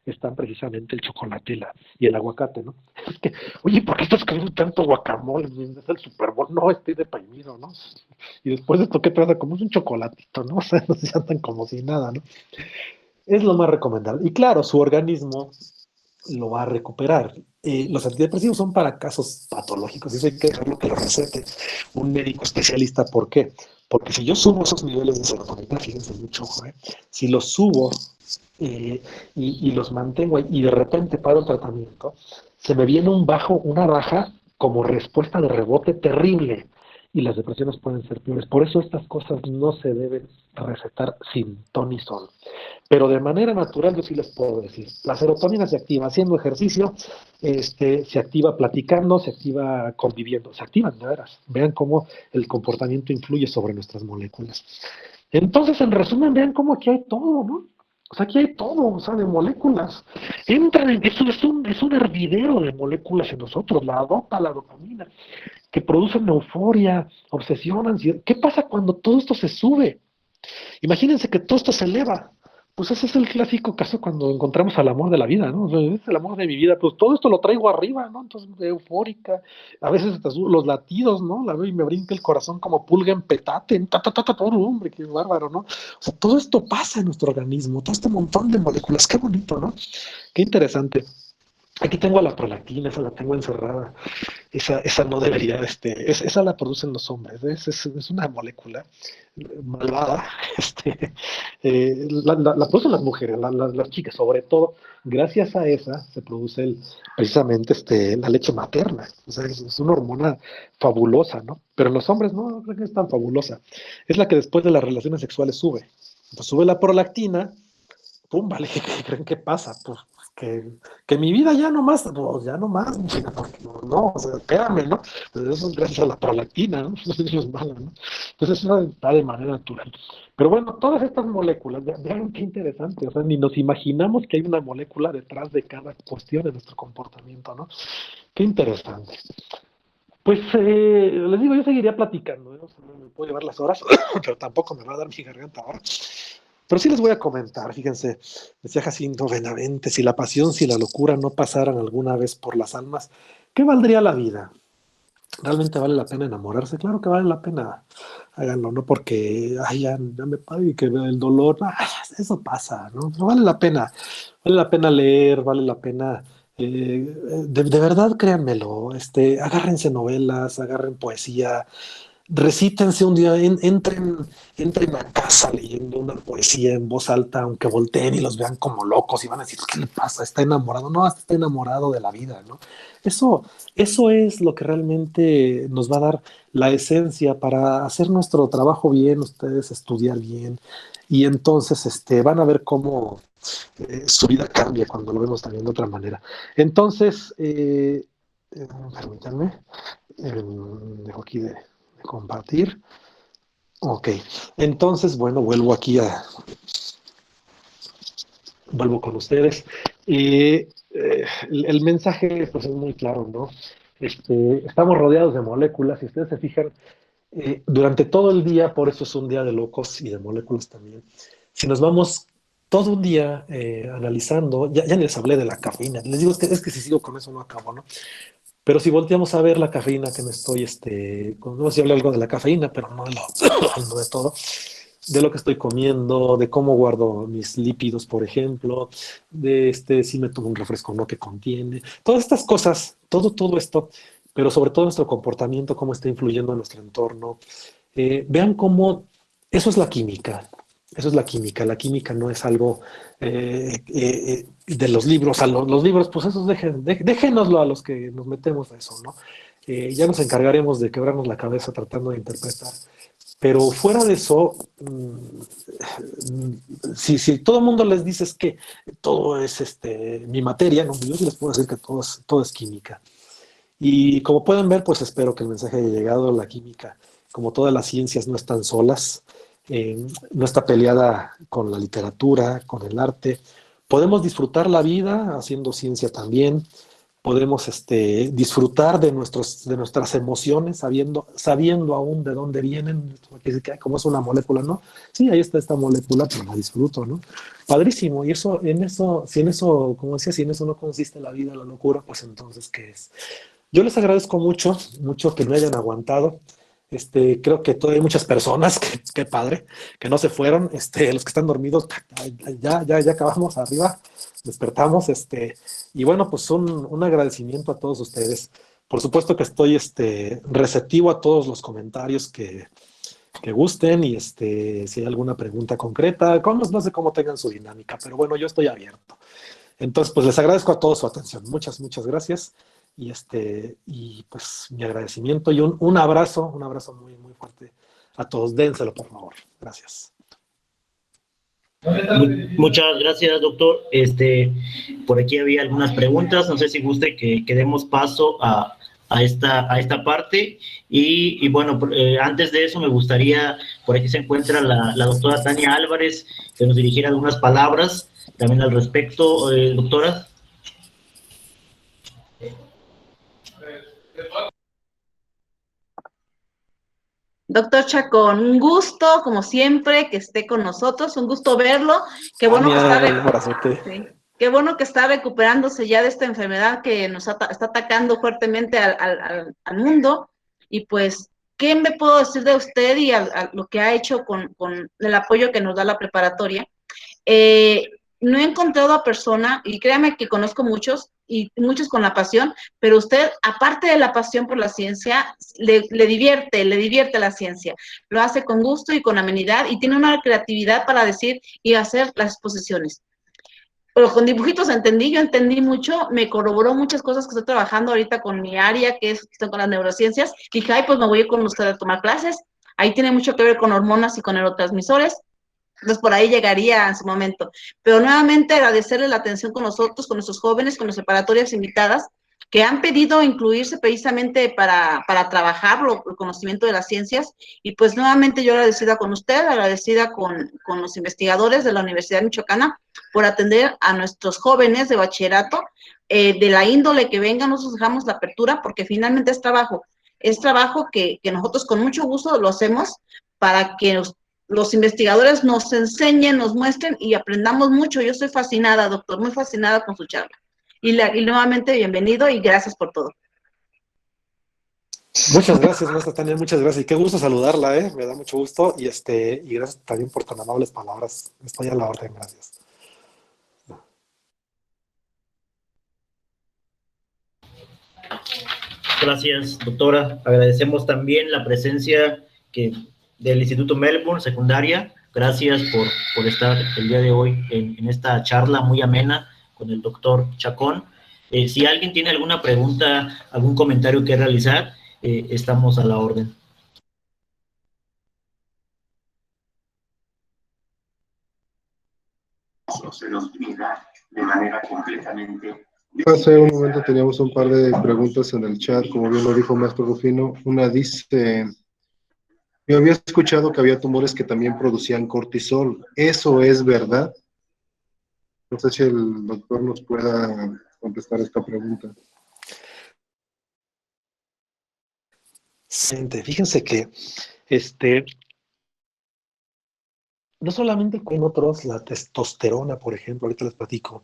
están precisamente el chocolate y el aguacate, ¿no? Es que, oye, ¿por qué estás comiendo tanto guacamole? Es el Super Bowl. No, estoy deprimido, ¿no? Y después de esto, ¿qué te vas a comer? Un chocolatito, ¿no? O sea, no se andan como si nada, ¿no? Es lo más recomendable. Y claro, su organismo lo va a recuperar. Los antidepresivos son para casos patológicos, y eso hay que dejarlo que lo recete un médico especialista. ¿Por qué? Porque si yo subo esos niveles de serotonina, fíjense mucho, si los subo y los mantengo ahí, y de repente paro el tratamiento, se me viene una baja como respuesta de rebote terrible, y las depresiones pueden ser peores. Por eso estas cosas no se deben recetar sin ton y sol. Pero de manera natural yo sí les puedo decir, la serotonina se activa haciendo ejercicio, se activa platicando, se activa conviviendo, se activan de veras. Vean cómo el comportamiento influye sobre nuestras moléculas. Entonces, en resumen, vean cómo aquí hay todo, ¿no? O sea, aquí hay todo, o sea, de moléculas. Eso es un hervidero de moléculas en nosotros, la dopamina, que producen euforia, obsesión, ansiedad. ¿Qué pasa cuando todo esto se sube? Imagínense que todo esto se eleva. Pues ese es el clásico caso cuando encontramos al amor de la vida, ¿no? O sea, es el amor de mi vida, pues todo esto lo traigo arriba, ¿no? Entonces, eufórica, a veces hasta los latidos, ¿no? La veo y me brinca el corazón como pulga en petate, todo, hombre, qué bárbaro, ¿no? O sea, todo esto pasa en nuestro organismo, todo este montón de moléculas, qué bonito, ¿no? Qué interesante. Aquí tengo a la prolactina, esa la tengo encerrada. Esa no debería, esa la producen los hombres, es una molécula malvada, la producen las mujeres, las chicas, sobre todo, gracias a esa se produce precisamente la leche materna, o sea, es una hormona fabulosa, ¿no? Pero en los hombres no creo que es tan fabulosa, es la que después de las relaciones sexuales sube, pues sube la prolactina, pum, vale, ¿qué creen que pasa? Pues que mi vida ya no más, pues ya no más, no, o sea, espérame, ¿no? Entonces eso es gracias a la prolactina, ¿no? Eso es malo, ¿no? Entonces eso está de manera natural. Pero bueno, todas estas moléculas, vean qué interesante, o sea, ni nos imaginamos que hay una molécula detrás de cada cuestión de nuestro comportamiento, ¿no? Qué interesante. Pues les digo, yo seguiría platicando, ¿eh? O sea, no me puedo llevar las horas, pero tampoco me va a dar mi garganta ahora. Pero sí les voy a comentar, fíjense, decía Jacinto Benavente, si la pasión, si la locura no pasaran alguna vez por las almas, ¿qué valdría la vida? ¿Realmente vale la pena enamorarse? Claro que vale la pena, háganlo, no porque, ay, ya me pague y que el dolor, ay, eso pasa, ¿no? Pero vale la pena leer, vale la pena, de verdad créanmelo, agárrense novelas, agarren poesía, recítense un día, entren a casa leyendo una poesía en voz alta, aunque volteen y los vean como locos y van a decir, ¿qué le pasa? ¿Está enamorado? No, está enamorado de la vida, ¿no? Eso es lo que realmente nos va a dar la esencia para hacer nuestro trabajo bien, ustedes estudiar bien, y entonces van a ver cómo su vida cambia cuando lo vemos también de otra manera. Entonces, permítanme, dejo aquí de compartir. Ok, entonces, bueno, vuelvo con ustedes. Y el mensaje pues, es muy claro, ¿no? Estamos rodeados de moléculas. Si ustedes se fijan, durante todo el día, por eso es un día de locos y de moléculas también. Si nos vamos todo un día analizando, ya les hablé de la cafeína. Les digo, es que si sigo con eso no acabo, ¿no? Pero si volteamos a ver la cafeína que me estoy, no sé si hablé algo de la cafeína, pero no, no de todo, de lo que estoy comiendo, de cómo guardo mis lípidos, por ejemplo, de si me tomo un refresco o no que contiene, todas estas cosas, todo esto, pero sobre todo nuestro comportamiento, cómo está influyendo en nuestro entorno. Vean cómo eso es la química. Eso es la química. La química no es algo de los libros. Los libros, pues esos déjenoslo a los que nos metemos a eso, ¿no? Ya nos encargaremos de quebrarnos la cabeza tratando de interpretar. Pero fuera de eso, si todo el mundo les dice es que todo es mi materia, ¿no? Yo sí les puedo decir que todo es química. Y como pueden ver, pues espero que el mensaje haya llegado. La química, como todas las ciencias, no están solas, no está peleada con la literatura, con el arte. Podemos disfrutar la vida haciendo ciencia también. Podemos disfrutar de nuestras emociones, sabiendo aún de dónde vienen, como es una molécula, ¿no? Sí, ahí está esta molécula, pero la disfruto, ¿no? Padrísimo. Y si en eso, como decía, si en eso no consiste la vida, la locura, pues entonces, ¿qué es? Yo les agradezco mucho, mucho que me hayan aguantado. Creo que todavía hay muchas personas, qué padre, que no se fueron. Los que están dormidos, ya acabamos arriba, despertamos. Y bueno, pues un agradecimiento a todos ustedes. Por supuesto que estoy receptivo a todos los comentarios que gusten y si hay alguna pregunta concreta, no sé cómo tengan su dinámica, pero bueno, yo estoy abierto. Entonces, pues les agradezco a todos su atención. Muchas gracias. Y pues mi agradecimiento y un abrazo muy, muy fuerte a todos. Dénselo, por favor. Gracias. Muchas gracias, doctor. Por aquí había algunas preguntas. No sé si guste que demos paso a esta parte. Y bueno, antes de eso me gustaría, por aquí se encuentra la doctora Tania Álvarez, que nos dirigiera algunas palabras también al respecto, doctora. Doctor Chacón, un gusto, como siempre, que esté con nosotros, un gusto verlo. Qué bueno que sí. Qué bueno que está recuperándose ya de esta enfermedad que nos está atacando fuertemente al mundo. Y pues, ¿qué me puedo decir de usted y a lo que ha hecho con el apoyo que nos da la preparatoria? No he encontrado a persona, y créame que conozco muchos, y muchos con la pasión, pero usted, aparte de la pasión por la ciencia, le divierte la ciencia. Lo hace con gusto y con amenidad, y tiene una creatividad para decir y hacer las exposiciones. Pero con dibujitos yo entendí mucho, me corroboró muchas cosas que estoy trabajando ahorita con mi área, que estoy con las neurociencias. Dije, ay, pues me voy a ir con usted a tomar clases. Ahí tiene mucho que ver con hormonas y con neurotransmisores. Entonces, por ahí llegaría en su momento. Pero nuevamente agradecerle la atención con nosotros, con nuestros jóvenes, con las preparatorias invitadas, que han pedido incluirse precisamente para trabajar el conocimiento de las ciencias. Y pues nuevamente yo agradecida con usted, agradecida con los investigadores de la Universidad Michoacana por atender a nuestros jóvenes de bachillerato, de la índole que vengan, nosotros dejamos la apertura, porque finalmente es trabajo que nosotros con mucho gusto lo hacemos para que los investigadores nos enseñen, nos muestren y aprendamos mucho. Yo estoy fascinada, doctor, muy fascinada con su charla. Y nuevamente, bienvenido y gracias por todo. Muchas gracias, maestra Tania, muchas gracias. Y qué gusto saludarla, ¿eh? Me da mucho gusto. Y gracias también por tan amables palabras. Estoy a la orden, gracias. Gracias, doctora. Agradecemos también la presencia del Instituto Melbourne, secundaria. Gracias por estar el día de hoy en esta charla muy amena con el doctor Chacón. Si alguien tiene alguna pregunta, algún comentario que realizar, estamos a la orden. Se nos brinda de manera completamente. Hace un momento teníamos un par de preguntas en el chat, como bien lo dijo Maestro Rufino. Una dice, yo había escuchado que había tumores que también producían cortisol. ¿Eso es verdad? No sé si el doctor nos pueda contestar esta pregunta. Fíjense que no solamente con otros, la testosterona, por ejemplo, ahorita les platico,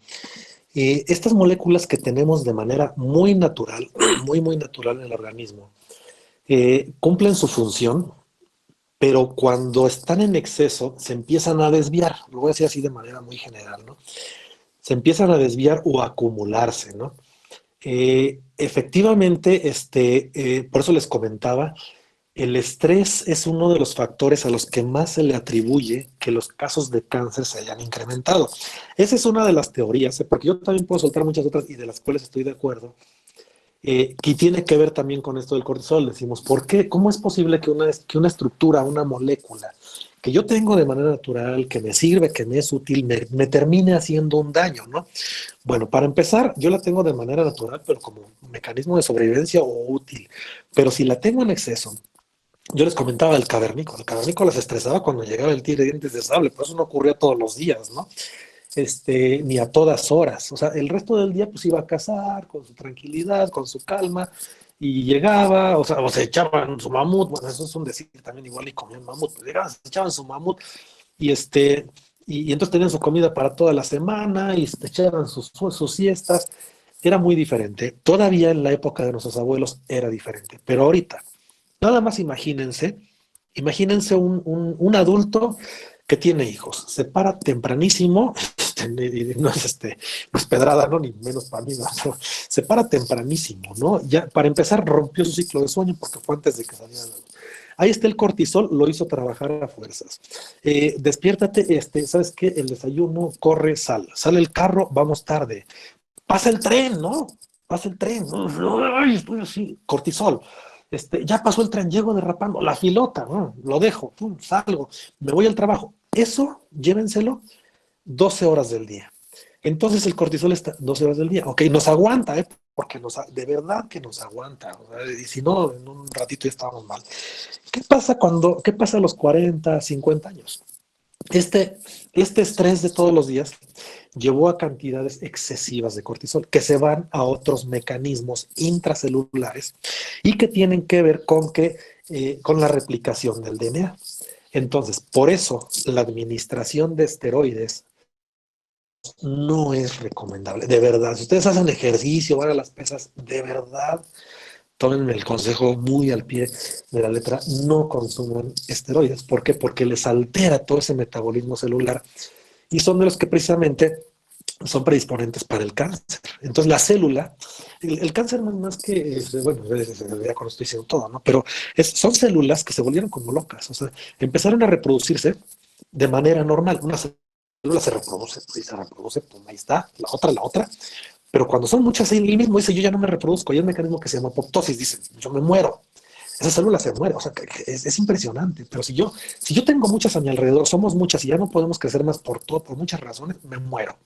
estas moléculas que tenemos de manera muy natural, muy natural en el organismo, cumplen su función, pero cuando están en exceso se empiezan a desviar, lo voy a decir así de manera muy general, ¿no? Se empiezan a desviar o a acumularse, ¿no? Efectivamente, por eso les comentaba, el estrés es uno de los factores a los que más se le atribuye que los casos de cáncer se hayan incrementado. Esa es una de las teorías, porque yo también puedo soltar muchas otras y de las cuales estoy de acuerdo, que tiene que ver también con esto del cortisol. Decimos, ¿por qué? ¿Cómo es posible que una estructura, una molécula que yo tengo de manera natural, que me sirve, que me es útil, me termine haciendo un daño, ¿no? Bueno, para empezar, yo la tengo de manera natural, pero como mecanismo de sobrevivencia o útil. Pero si la tengo en exceso, yo les comentaba el cavernícola se estresaba cuando llegaba el tigre de dientes de sable, pero eso no ocurría todos los días, ¿no? Ni a todas horas. O sea, el resto del día pues iba a cazar con su tranquilidad, con su calma, y llegaba, o sea, o se echaban su mamut, bueno, eso es un decir también igual y comían mamut, pues llegaban, se echaban su mamut, y y entonces tenían su comida para toda la semana, y se echaban sus siestas, era muy diferente. Todavía en la época de nuestros abuelos era diferente, pero ahorita, nada más imagínense un adulto que tiene hijos, se para tempranísimo, y no es pedrada, ¿no? Ni menos para mí, ¿no? Pero se para tempranísimo, ¿no? Ya para empezar rompió su ciclo de sueño porque fue antes de que saliera la luz. Ahí está el cortisol, lo hizo trabajar a fuerzas. Despiértate, ¿sabes qué? El desayuno, corre, sale el carro, vamos tarde. Pasa el tren, ¿no? Pasa el tren, ¿no? Ay, estoy así, cortisol. Ya pasó el tren, llego derrapando, la filota, ¿no? Lo dejo, pum, salgo, me voy al trabajo. Eso, llévenselo 12 horas del día. Entonces el cortisol está 12 horas del día. Ok, nos aguanta, ¿eh? Porque de verdad que nos aguanta. O sea, y si no, en un ratito ya estábamos mal. ¿Qué pasa a los 40, 50 años? Este estrés de todos los días llevó a cantidades excesivas de cortisol que se van a otros mecanismos intracelulares y que tienen que ver con la replicación del DNA. Entonces, por eso la administración de esteroides no es recomendable, de verdad. Si ustedes hacen ejercicio, van a las pesas, de verdad, tomen el consejo muy al pie de la letra, no consuman esteroides. ¿Por qué? Porque les altera todo ese metabolismo celular y son de los que precisamente son predisponentes para el cáncer. Entonces la célula, el cáncer no es más que, bueno, ya con esto diciendo todo, ¿no? Pero son células que se volvieron como locas, o sea, empezaron a reproducirse de manera normal. Una célula se reproduce, pues ahí está, la otra, pero cuando son muchas, él mismo dice, yo ya no me reproduzco, hay un mecanismo que se llama apoptosis, dice, yo me muero. Esa célula se muere, o sea, que es impresionante, pero si yo tengo muchas a mi alrededor, somos muchas y ya no podemos crecer más por muchas razones, me muero.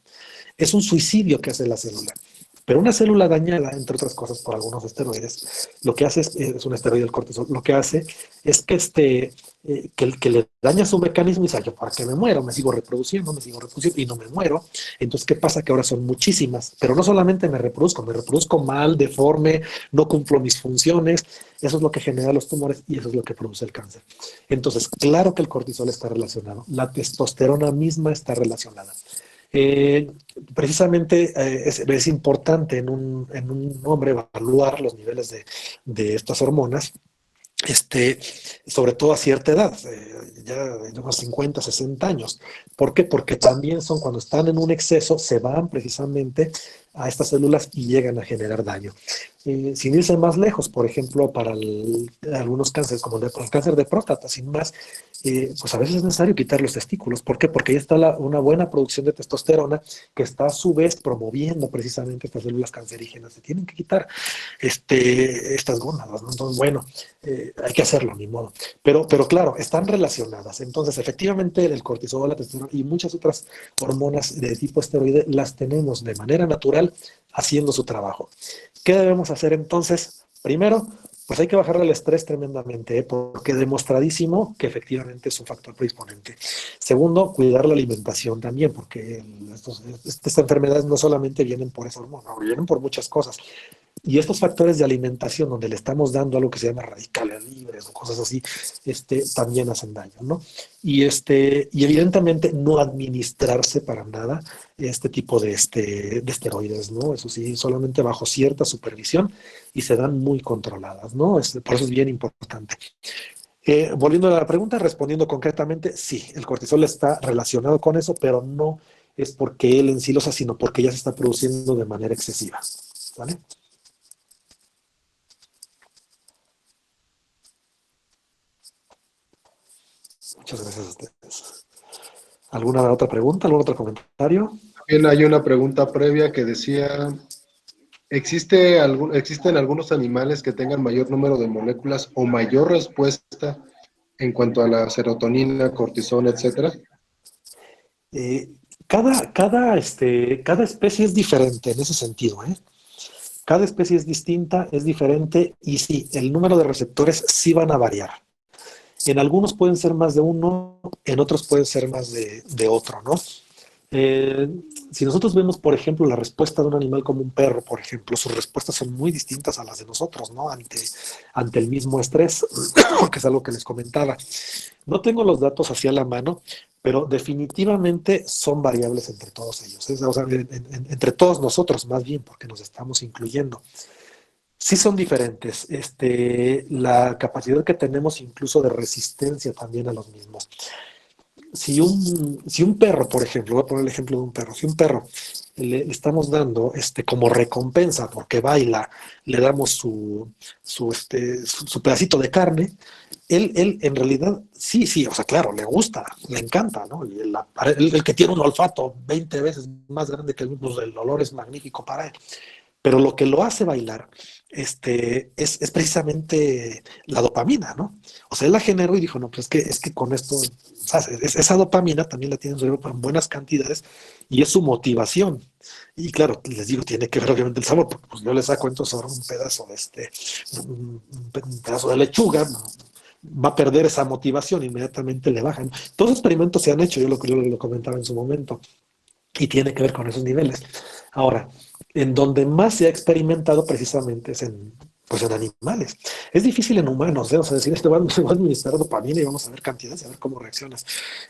Es un suicidio que hace la célula. Pero una célula dañada, entre otras cosas, por algunos esteroides, lo que hace es un esteroide del cortisol, lo que hace es que le daña su mecanismo y dice, yo para qué me muero, me sigo reproduciendo y no me muero. Entonces, ¿qué pasa? Que ahora son muchísimas, pero no solamente me reproduzco mal, deforme, no cumplo mis funciones, eso es lo que genera los tumores y eso es lo que produce el cáncer. Entonces, claro que el cortisol está relacionado, la testosterona misma está relacionada. Eh, Precisamente es importante en un hombre evaluar los niveles de estas hormonas, sobre todo a cierta edad, ya de unos 50, 60 años. ¿Por qué? Porque también son cuando están en un exceso, se van precisamente a estas células y llegan a generar daño. Sin irse más lejos, por ejemplo, para algunos cánceres, como el cáncer de próstata, sin más, pues a veces es necesario quitar los testículos. ¿Por qué? Porque ahí está una buena producción de testosterona que está a su vez promoviendo precisamente estas células cancerígenas. Se tienen que quitar estas gónadas, ¿no? Entonces, bueno, hay que hacerlo, ni modo. Pero claro, están relacionadas. Entonces, efectivamente, el cortisol, la testosterona y muchas otras hormonas de tipo esteroide las tenemos de manera natural haciendo su trabajo. ¿Qué debemos hacer entonces? Primero, pues hay que bajarle el estrés tremendamente, porque es demostradísimo que efectivamente es un factor predisponente. Segundo, cuidar la alimentación también, porque estas enfermedades no solamente vienen por esa hormona, vienen por muchas cosas. Y estos factores de alimentación, donde le estamos dando algo que se llama radicales libres o cosas así, también hacen daño, ¿no? Y evidentemente no administrarse para nada este tipo de esteroides, ¿no? Eso sí, solamente bajo cierta supervisión y se dan muy controladas, ¿no? Por eso es bien importante. Volviendo a la pregunta, respondiendo concretamente, sí, el cortisol está relacionado con eso, pero no es porque él en sí lo hace, sino porque ya se está produciendo de manera excesiva, ¿vale? Muchas gracias a ustedes. ¿Alguna otra pregunta, algún otro comentario? También hay una pregunta previa que decía, ¿existen algunos animales que tengan mayor número de moléculas o mayor respuesta en cuanto a la serotonina, cortisol, etcétera? Eh, cada especie es diferente en ese sentido, ¿eh? Cada especie es distinta, es diferente y sí, el número de receptores sí van a variar. En algunos pueden ser más de uno, en otros pueden ser más de otro, ¿no? Eh, si nosotros vemos, por ejemplo, la respuesta de un animal como un perro, por ejemplo, sus respuestas son muy distintas a las de nosotros, ¿no? Ante el mismo estrés, que es algo que les comentaba. No tengo los datos hacia la mano, pero definitivamente son variables entre todos ellos, ¿eh? O sea, entre todos nosotros, más bien, porque nos estamos incluyendo. Sí son diferentes. La capacidad que tenemos incluso de resistencia también a los mismos. Si un perro, por ejemplo, voy a poner el ejemplo de un perro, si un perro le estamos dando como recompensa porque baila, le damos su pedacito de carne, él en realidad, sí, o sea, claro, le gusta, le encanta, ¿no? Y el que tiene un olfato 20 veces más grande que el mismo, el olor es magnífico para él. Pero lo que lo hace bailar es precisamente la dopamina, ¿no? O sea, él la generó y dijo, no, pues es que con esto, ¿sabes? Esa dopamina también la tiene en su cerebro en buenas cantidades y es su motivación. Y claro, les digo, tiene que ver obviamente el sabor, porque pues yo le saco entonces ahora un pedazo un pedazo de lechuga, va a perder esa motivación, inmediatamente le bajan. Todos los experimentos se han hecho, yo lo comentaba en su momento, y tiene que ver con esos niveles. Ahora, en donde más se ha experimentado precisamente es en animales. Es difícil en humanos, ¿eh? O sea, decir, va a administrar dopamina y vamos a ver cantidades y a ver cómo reaccionas.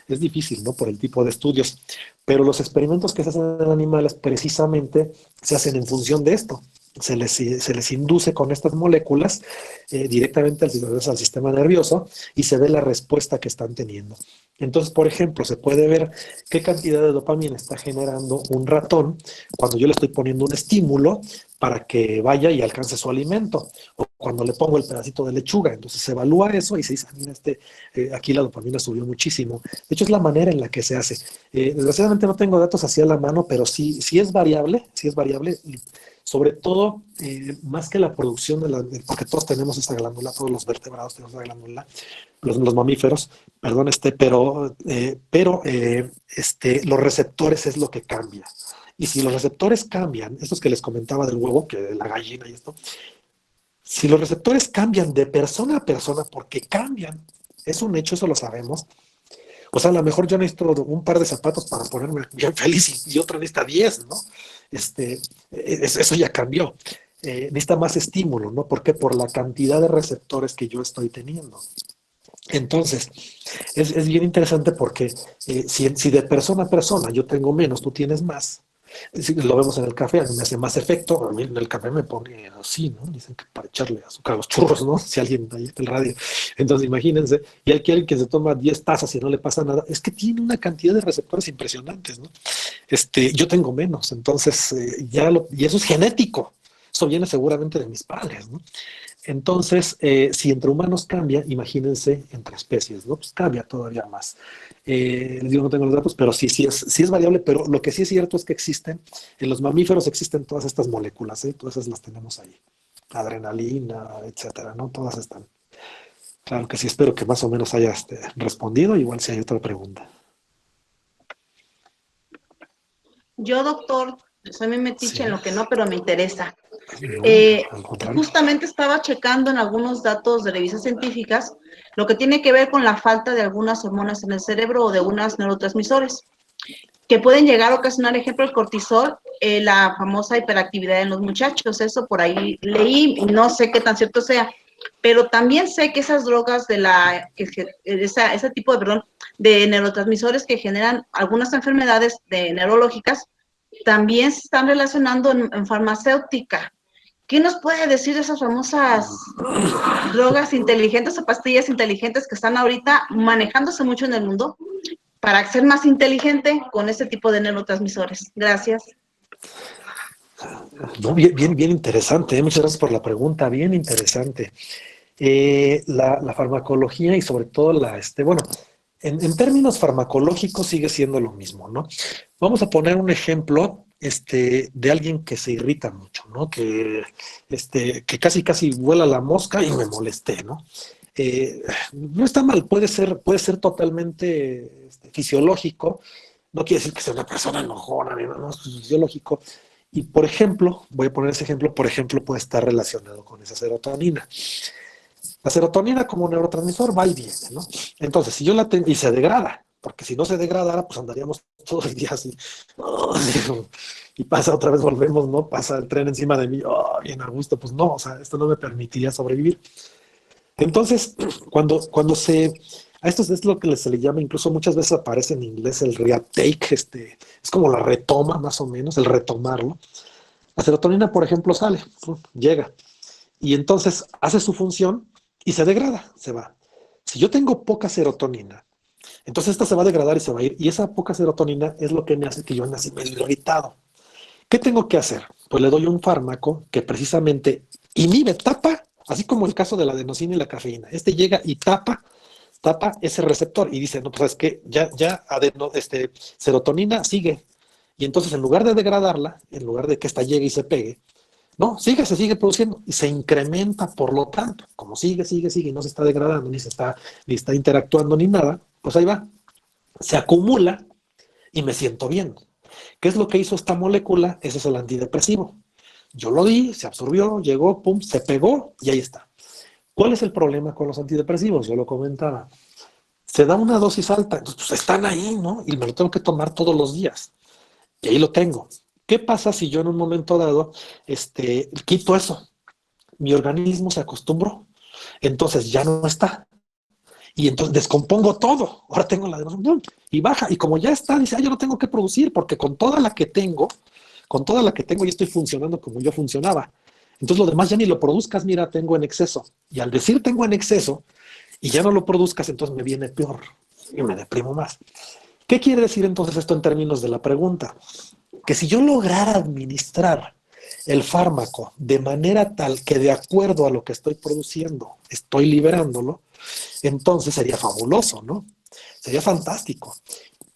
Es difícil, ¿no? Por el tipo de estudios. Pero los experimentos que se hacen en animales precisamente se hacen en función de esto. Se les induce con estas moléculas directamente al sistema nervioso y se ve la respuesta que están teniendo. Entonces, por ejemplo, se puede ver qué cantidad de dopamina está generando un ratón cuando yo le estoy poniendo un estímulo para que vaya y alcance su alimento, o cuando le pongo el pedacito de lechuga. Entonces se evalúa eso y se dice, mira, aquí la dopamina subió muchísimo. De hecho, es la manera en la que se hace. Desgraciadamente no tengo datos hacia la mano, pero sí es variable, sobre todo, más que la producción porque todos tenemos esa glándula, todos los vertebrados tenemos esa glándula, los mamíferos, perdón, pero los receptores es lo que cambia. Y si los receptores cambian, estos que les comentaba del huevo, que de la gallina y esto, si los receptores cambian de persona a persona, porque cambian, es un hecho, eso lo sabemos. O sea, a lo mejor yo necesito un par de zapatos para ponerme bien feliz y otro necesita 10, ¿no? Eso ya cambió. Necesita más estímulo, ¿no? ¿Por qué? Por la cantidad de receptores que yo estoy teniendo. Entonces, es bien interesante porque si de persona a persona yo tengo menos, tú tienes más. Lo vemos en el café, a mí me hace más efecto, a mí en el café me pone así, ¿no? Dicen que para echarle azúcar a los churros, ¿no? Si alguien ahí en el radio. Entonces, imagínense, y alguien que se toma 10 tazas y no le pasa nada, es que tiene una cantidad de receptores impresionantes, ¿no? Yo tengo menos, entonces, y eso es genético, eso viene seguramente de mis padres, ¿no? Entonces, si entre humanos cambia, imagínense entre especies, ¿no? Pues cambia todavía más. Les digo, no tengo los datos, pero sí es variable, pero lo que sí es cierto es que en los mamíferos existen todas estas moléculas, ¿eh? Todas esas las tenemos ahí. Adrenalina, etcétera, ¿no? Todas están. Claro que sí, espero que más o menos haya respondido, igual si hay otra pregunta. Yo, doctor, soy muy metiche Sí. en lo que no, pero me interesa. No, al contrario. Justamente estaba checando en algunos datos de revistas científicas lo que tiene que ver con la falta de algunas hormonas en el cerebro o de unos neurotransmisores. que pueden llegar a ocasionar, ejemplo, el cortisol, la famosa hiperactividad en los muchachos. Eso por ahí leí y no sé qué tan cierto sea. Pero también sé que esas drogas ese tipo de, perdón, de neurotransmisores que generan algunas enfermedades neurológicas, también se están relacionando en farmacéutica. ¿Qué nos puede decir de esas famosas drogas inteligentes o pastillas inteligentes que están ahorita manejándose mucho en el mundo para ser más inteligente con este tipo de neurotransmisores? Gracias. No, bien interesante. Muchas gracias por la pregunta, bien interesante. La farmacología y sobre todo bueno, en términos farmacológicos sigue siendo lo mismo, ¿no? Vamos a poner un ejemplo de alguien que se irrita mucho, ¿no? Que casi vuela la mosca y me molesté, ¿no? No está mal, puede ser totalmente fisiológico, no quiere decir que sea una persona enojona, no, es fisiológico. Y por ejemplo, voy a poner ese ejemplo, por ejemplo, puede estar relacionado con esa serotonina. La serotonina como neurotransmisor va y viene, ¿no? Entonces, si yo la tengo y se degrada, porque si no se degradara, pues andaríamos todo el día así, y pasa otra vez, volvemos, ¿no? Pasa el tren encima de mí, bien a gusto, pues no, o sea, esto no me permitiría sobrevivir. Entonces, a esto es lo que se le llama, incluso muchas veces aparece en inglés el reuptake, es como la retoma, más o menos, el retomarlo. La serotonina, por ejemplo, sale, llega, y entonces hace su función y se degrada, se va. Si yo tengo poca serotonina, entonces esta se va a degradar y se va a ir, y esa poca serotonina es lo que me hace que yo ande así medio irritado. ¿Qué tengo que hacer? Pues le doy un fármaco que precisamente inhibe, tapa, así como el caso de la adenosina y la cafeína. Llega y tapa ese receptor y dice, no, pues es que ya serotonina sigue. Y entonces en lugar de degradarla, en lugar de que esta llegue y se pegue, no, se sigue produciendo y se incrementa, por lo tanto, como sigue y no se está degradando, ni está interactuando ni nada, pues ahí va, se acumula y me siento bien. ¿Qué es lo que hizo esta molécula? Ese es el antidepresivo. Yo lo di, se absorbió, llegó, pum, se pegó y ahí está. ¿Cuál es el problema con los antidepresivos? Yo lo comentaba. Se da una dosis alta, entonces pues están ahí, ¿no? Y me lo tengo que tomar todos los días. Y ahí lo tengo. ¿Qué pasa si yo en un momento dado quito eso? Mi organismo se acostumbró, entonces ya no está. Y entonces descompongo todo. Ahora tengo la depresión y baja. Y como ya está, dice, yo no tengo que producir porque con toda la que tengo ya estoy funcionando como yo funcionaba. Entonces lo demás ya ni lo produzcas, mira, tengo en exceso. Y al decir tengo en exceso y ya no lo produzcas, entonces me viene peor y me deprimo más. ¿Qué quiere decir entonces esto en términos de la pregunta? Que si yo lograra administrar el fármaco de manera tal que de acuerdo a lo que estoy produciendo, estoy liberándolo, entonces sería fabuloso, ¿no? Sería fantástico.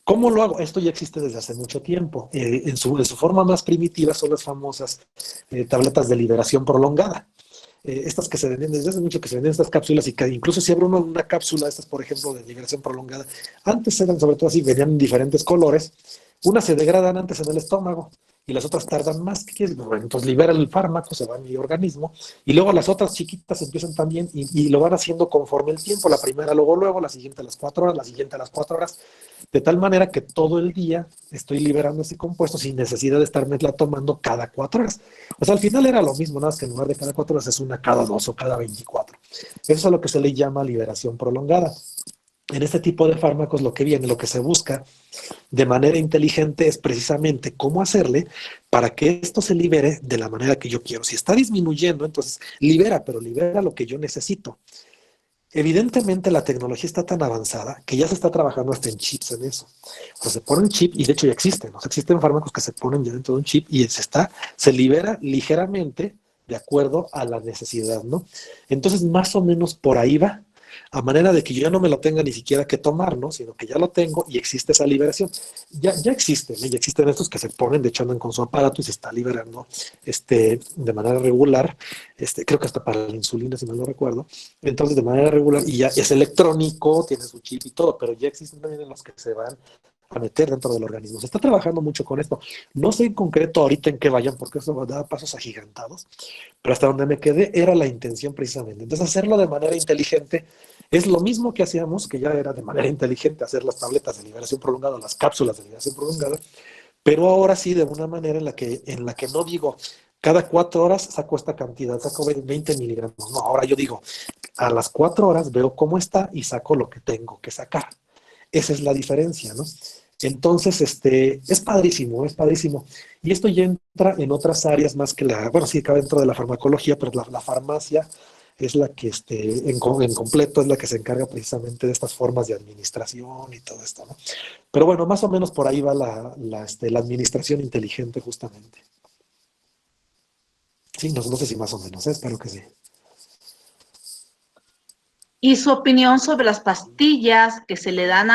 ¿Cómo lo hago? Esto ya existe desde hace mucho tiempo. En su forma más primitiva son las famosas tabletas de liberación prolongada. Estas que se venden desde hace mucho, que se venden estas cápsulas y que incluso si abro una cápsula, estas por ejemplo de liberación prolongada, antes eran sobre todo así, venían en diferentes colores, unas se degradan antes en el estómago y las otras tardan más. ¿Qué quieres? Bueno, entonces libera el fármaco, se va a mi organismo y luego las otras chiquitas empiezan también y lo van haciendo conforme el tiempo, la primera luego, la siguiente a las 4 horas, la siguiente a las 4 horas, de tal manera que todo el día estoy liberando ese compuesto sin necesidad de estarmela tomando cada 4 horas. O sea, al final era lo mismo, nada más que en lugar de cada 4 horas es una cada 2 o cada 24. Eso es a lo que se le llama liberación prolongada. En este tipo de fármacos lo que se busca de manera inteligente es precisamente cómo hacerle para que esto se libere de la manera que yo quiero. Si está disminuyendo, entonces libera, pero libera lo que yo necesito. Evidentemente la tecnología está tan avanzada que ya se está trabajando hasta en chips en eso. O sea, se pone un chip y de hecho ya existen. O sea, existen fármacos que se ponen ya dentro de un chip y se libera ligeramente de acuerdo a la necesidad, ¿no? Entonces, más o menos por ahí va, a manera de que yo ya no me lo tenga ni siquiera que tomar, ¿no? Sino que ya lo tengo y existe esa liberación. Ya existen, ¿eh? Ya existen estos que se ponen, de hecho andan con su aparato y se está liberando de manera regular, creo que hasta para la insulina, si mal no recuerdo. Entonces, de manera regular, y ya es electrónico, tiene su chip y todo, pero ya existen también en los que se van a meter dentro del organismo. Se está trabajando mucho con esto. No sé en concreto ahorita en qué vayan, porque eso da pasos agigantados, pero hasta donde me quedé era la intención precisamente. Entonces, hacerlo de manera inteligente es lo mismo que hacíamos, que ya era de manera inteligente, hacer las tabletas de liberación prolongada, las cápsulas de liberación prolongada, pero ahora sí de una manera en la que no digo, cada 4 horas saco esta cantidad, saco 20 miligramos. No, ahora yo digo, a las 4 horas veo cómo está y saco lo que tengo que sacar. Esa es la diferencia, ¿no? Entonces, es padrísimo, es padrísimo. Y esto ya entra en otras áreas más que bueno, sí, cabe dentro de la farmacología, pero la farmacia es la que, en completo, es la que se encarga precisamente de estas formas de administración y todo esto, ¿no? Pero bueno, más o menos por ahí va la administración inteligente justamente. Sí, no sé si más o menos, espero que sí. Y su opinión sobre las pastillas que se le dan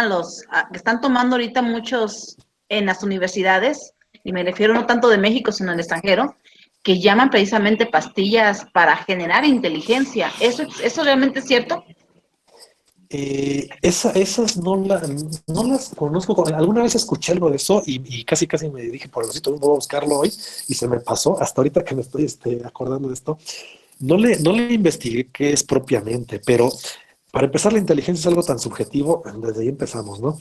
que están tomando ahorita muchos en las universidades, y me refiero no tanto de México, sino del extranjero, que llaman precisamente pastillas para generar inteligencia. ¿Eso realmente es cierto? Esas no las conozco. Alguna vez escuché algo de eso y casi me dije, por el sitio, voy a buscarlo hoy y se me pasó hasta ahorita que me estoy acordando de esto. No le investigué qué es propiamente, pero para empezar, la inteligencia es algo tan subjetivo, desde ahí empezamos, ¿no?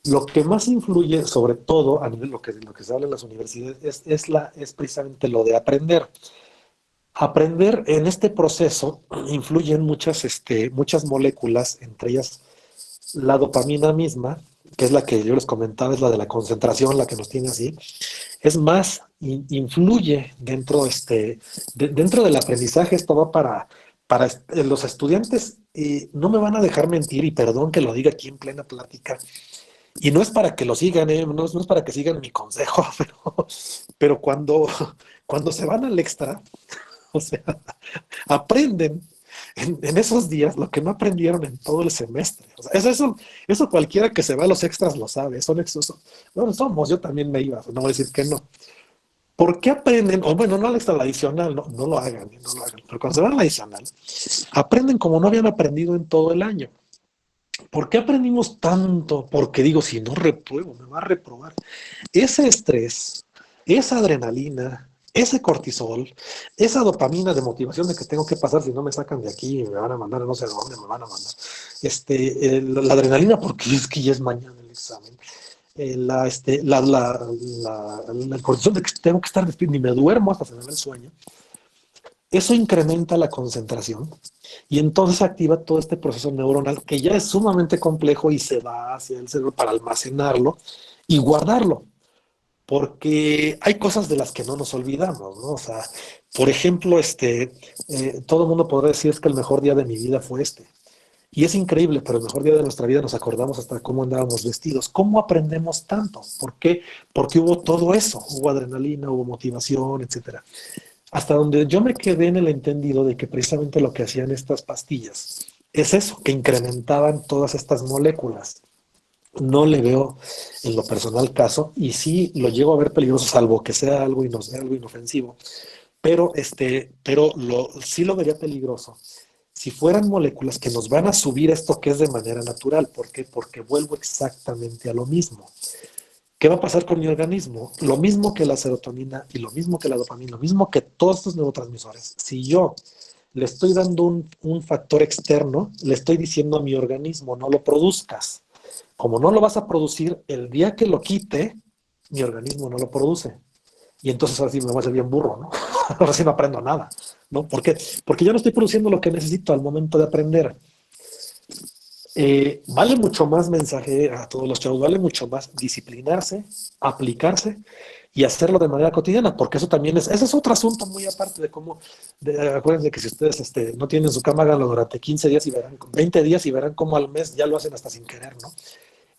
Lo que más influye, sobre todo a nivel lo que se habla en las universidades, es precisamente lo de aprender. Aprender en este proceso influyen muchas moléculas, entre ellas la dopamina misma, que es la que yo les comentaba, es la de la concentración, la que nos tiene así. Es más, influye dentro del aprendizaje. Esto va para los estudiantes, no me van a dejar mentir, y perdón que lo diga aquí en plena plática, y no es para que lo sigan, no es para que sigan mi consejo, pero cuando se van al extra, o sea, aprenden en esos días lo que no aprendieron en todo el semestre. O sea, eso cualquiera que se va a los extras lo sabe. Bueno, yo también me iba, no voy a decir que no. ¿Por qué aprenden? O bueno, no al extra, al adicional, no lo hagan, no lo hagan. Pero cuando se van al adicional, aprenden como no habían aprendido en todo el año. ¿Por qué aprendimos tanto? Porque digo, si no repruebo, me va a reprobar. Ese estrés, esa adrenalina, ese cortisol, esa dopamina de motivación de que tengo que pasar, si no me sacan de aquí, me van a mandar, no sé a dónde me van a mandar. La adrenalina, porque es que ya es mañana el examen. El cortisol de que tengo que estar despierto, ni me duermo hasta se me va el sueño. Eso incrementa la concentración y entonces activa todo este proceso neuronal que ya es sumamente complejo y se va hacia el cerebro para almacenarlo y guardarlo. Porque hay cosas de las que no nos olvidamos, ¿no? O sea, por ejemplo, todo el mundo podrá decir es que el mejor día de mi vida fue este. Y es increíble, pero el mejor día de nuestra vida nos acordamos hasta cómo andábamos vestidos. ¿Cómo aprendemos tanto? ¿Por qué? Porque hubo todo eso. Hubo adrenalina, hubo motivación, etcétera. Hasta donde yo me quedé en el entendido de que precisamente lo que hacían estas pastillas es eso, que incrementaban todas estas moléculas. No le veo en lo personal caso, y sí lo llego a ver peligroso, salvo que sea algo inofensivo, pero sí lo vería peligroso si fueran moléculas que nos van a subir esto que es de manera natural. ¿Por qué? Porque vuelvo exactamente a lo mismo. ¿Qué va a pasar con mi organismo? Lo mismo que la serotonina y lo mismo que la dopamina, lo mismo que todos estos neurotransmisores. Si yo le estoy dando un factor externo, le estoy diciendo a mi organismo, no lo produzcas. Como no lo vas a producir, el día que lo quite, mi organismo no lo produce. Y entonces ahora sí me voy a hacer bien burro, ¿no? Ahora sí no aprendo nada, ¿no? ¿Por qué? Porque yo no estoy produciendo lo que necesito al momento de aprender. Vale mucho más mensaje a todos los chavos, vale mucho más disciplinarse, aplicarse y hacerlo de manera cotidiana, porque eso también ese es otro asunto muy aparte de cómo, acuérdense que si ustedes no tienen su cama, háganlo durante 15 días y verán, 20 días y verán cómo al mes ya lo hacen hasta sin querer, ¿no?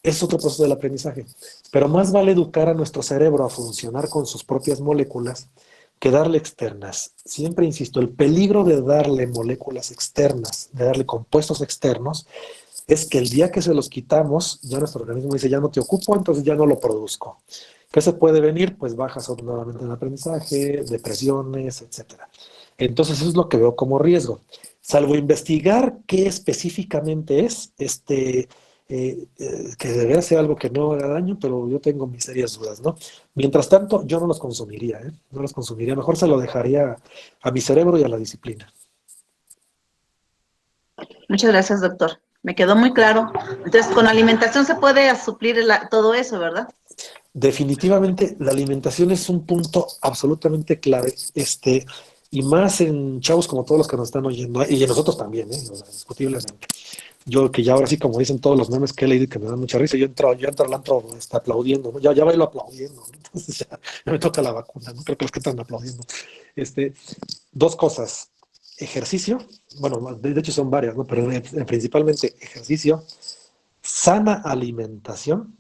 Es otro proceso del aprendizaje, pero más vale educar a nuestro cerebro a funcionar con sus propias moléculas que darle externas. Siempre insisto, el peligro de darle moléculas externas, de darle compuestos externos, es que el día que se los quitamos, ya nuestro organismo dice, ya no te ocupo, entonces ya no lo produzco. ¿Qué se puede venir? Pues bajas nuevamente en el aprendizaje, depresiones, etcétera. Entonces eso es lo que veo como riesgo. Salvo investigar qué específicamente es, que debería ser algo que no haga daño, pero yo tengo mis serias dudas, ¿no? Mientras tanto, yo no los consumiría, ¿eh? No los consumiría, mejor se lo dejaría a mi cerebro y a la disciplina. Muchas gracias, doctor. Me quedó muy claro. Entonces, con la alimentación se puede suplir todo eso, ¿verdad? Definitivamente la alimentación es un punto absolutamente clave, y más en chavos como todos los que nos están oyendo, y en nosotros también, o sea, indiscutiblemente. Yo que ya ahora sí, como dicen todos los memes que he leído y que me dan mucha risa, yo entro al antro aplaudiendo, ¿no? Ya bailo aplaudiendo, ¿no? Entonces ya me toca la vacuna, no creo que los que están aplaudiendo. Este, Dos cosas, ejercicio, bueno, de hecho son varias, ¿no? Pero principalmente ejercicio, sana alimentación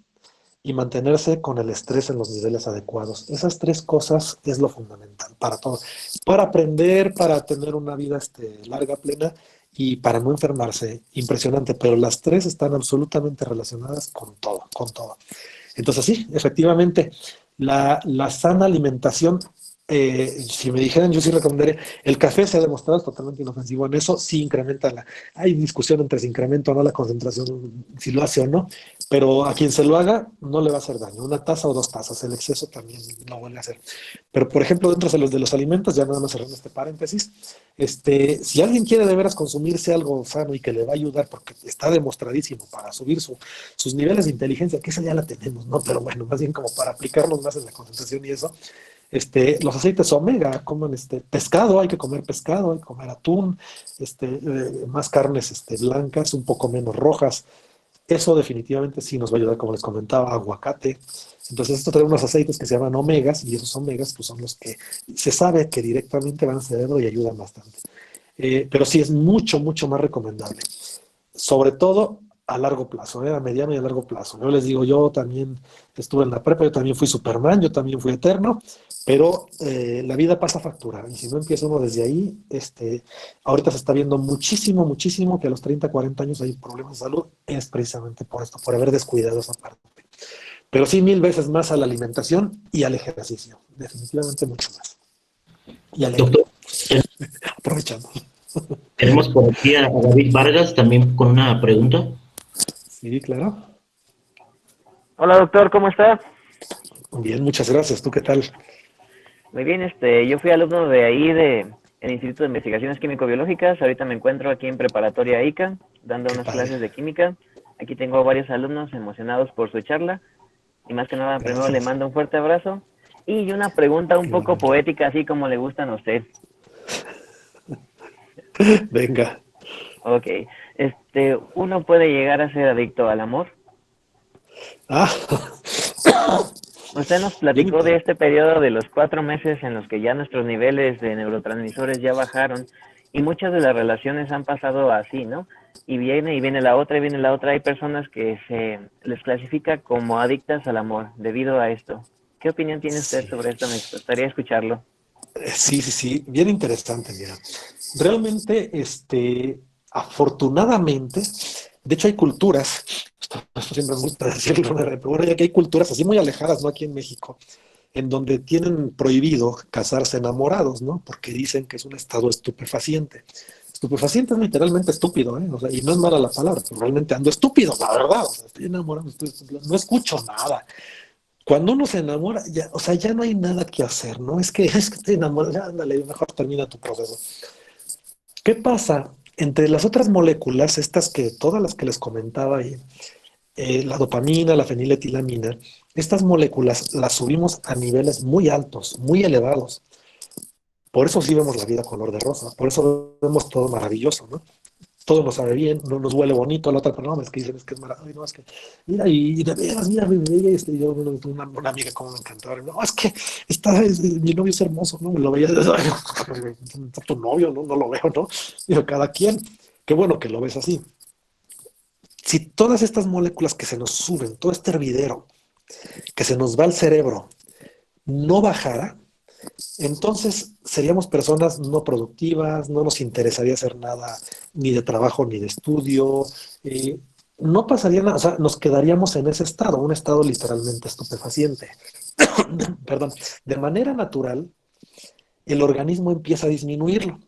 y mantenerse con el estrés en los niveles adecuados. Esas tres cosas es lo fundamental para todo. Para aprender, para tener una vida larga, plena y para no enfermarse. Impresionante, pero las tres están absolutamente relacionadas con todo, con todo. Entonces sí, efectivamente, la sana alimentación, si me dijeran, yo sí recomendaría, el café se ha demostrado totalmente inofensivo en eso, sí incrementa hay discusión entre si incrementa o no la concentración, si lo hace o no, pero a quien se lo haga no le va a hacer daño, una taza o dos tazas, el exceso también no vuelve a hacer. Pero por ejemplo, dentro de los alimentos, ya nada más cerrando este paréntesis, si alguien quiere de veras consumirse algo sano y que le va a ayudar, porque está demostradísimo para subir sus niveles de inteligencia, que esa ya la tenemos, ¿no? Pero bueno, más bien como para aplicarlos más en la concentración y eso. Los aceites omega, coman pescado, hay que comer pescado, hay que comer atún, más carnes blancas, un poco menos rojas. Eso definitivamente sí nos va a ayudar, como les comentaba, aguacate. Entonces esto trae unos aceites que se llaman omegas y esos omegas pues son los que se sabe que directamente van al cerebro y ayudan bastante. Pero sí es mucho, mucho más recomendable. Sobre todo a largo plazo, a mediano y a largo plazo. Yo les digo, yo también estuve en la prepa, yo también fui Superman, yo también fui eterno, pero la vida pasa factura. Y si no empieza uno desde ahí, ahorita se está viendo muchísimo, muchísimo que a los 30, 40 años hay problemas de salud, es precisamente por esto, por haber descuidado esa parte. Pero sí, 1000 veces más a la alimentación y al ejercicio, definitivamente mucho más. Y al Doctor, aprovechando. tenemos por aquí a David Vargas también con una pregunta. Sí, claro. Hola doctor, ¿cómo está? Bien, muchas gracias. ¿Tú qué tal? Muy bien, yo fui alumno de ahí el Instituto de Investigaciones Químico-Biológicas. Ahorita me encuentro aquí en preparatoria ICA, dando Qué unas padre. clases de química. Aquí tengo a varios alumnos emocionados por su charla. Y más que nada, primero le Gracias. mando un fuerte abrazo. Y una pregunta un poco Igualmente. poética, así como le gustan a usted. Venga. Ok, ¿uno puede llegar a ser adicto al amor? Ah, Usted nos bien platicó de interesante. este periodo de los 4 meses en los que ya nuestros niveles de neurotransmisores ya bajaron y muchas de las relaciones han pasado así, ¿no? Y viene la otra, y viene la otra. Hay personas que se les clasifica como adictas al amor debido a esto. ¿Qué opinión tiene usted Sí. sobre esto? Me gustaría escucharlo. Sí, sí, sí, bien interesante, mira. Realmente, afortunadamente, de hecho hay culturas, esto siempre me gusta decirlo, pero bueno, ya que hay culturas así muy alejadas, ¿no? Aquí en México, en donde tienen prohibido casarse enamorados, ¿no? Porque dicen que es un estado estupefaciente. Estupefaciente es literalmente estúpido, ¿eh? O sea, y no es mala la palabra, pero realmente ando estúpido, la verdad. O sea, estoy enamorado, no escucho nada. Cuando uno se enamora, ya, o sea, ya no hay nada que hacer, ¿no? Es que estoy enamorado, ya, ándale, mejor termina tu proceso. ¿Qué pasa? Entre las otras moléculas, todas las que les comentaba ahí, la dopamina, la feniletilamina, estas moléculas las subimos a niveles muy altos, muy elevados. Por eso sí vemos la vida color de rosa, por eso vemos todo maravilloso, ¿no? Todo nos sabe bien, no nos huele bonito, la otra persona, no, es que dicen, es que es maravilloso, no, es que, mira, y de veras, mira, yo, una amiga como me encantaba, no, es que mi novio es hermoso, ¿no? Me lo veía, tu novio, ¿no? No lo veo, ¿no? Digo, cada quien, qué bueno que lo ves así. Si todas estas moléculas que se nos suben, todo este hervidero que se nos va al cerebro, no bajara, entonces seríamos personas no productivas, no nos interesaría hacer nada ni de trabajo ni de estudio, no pasaría nada, o sea, nos quedaríamos en ese estado, un estado literalmente estupefaciente. Perdón, de manera natural, el organismo empieza a disminuirlo.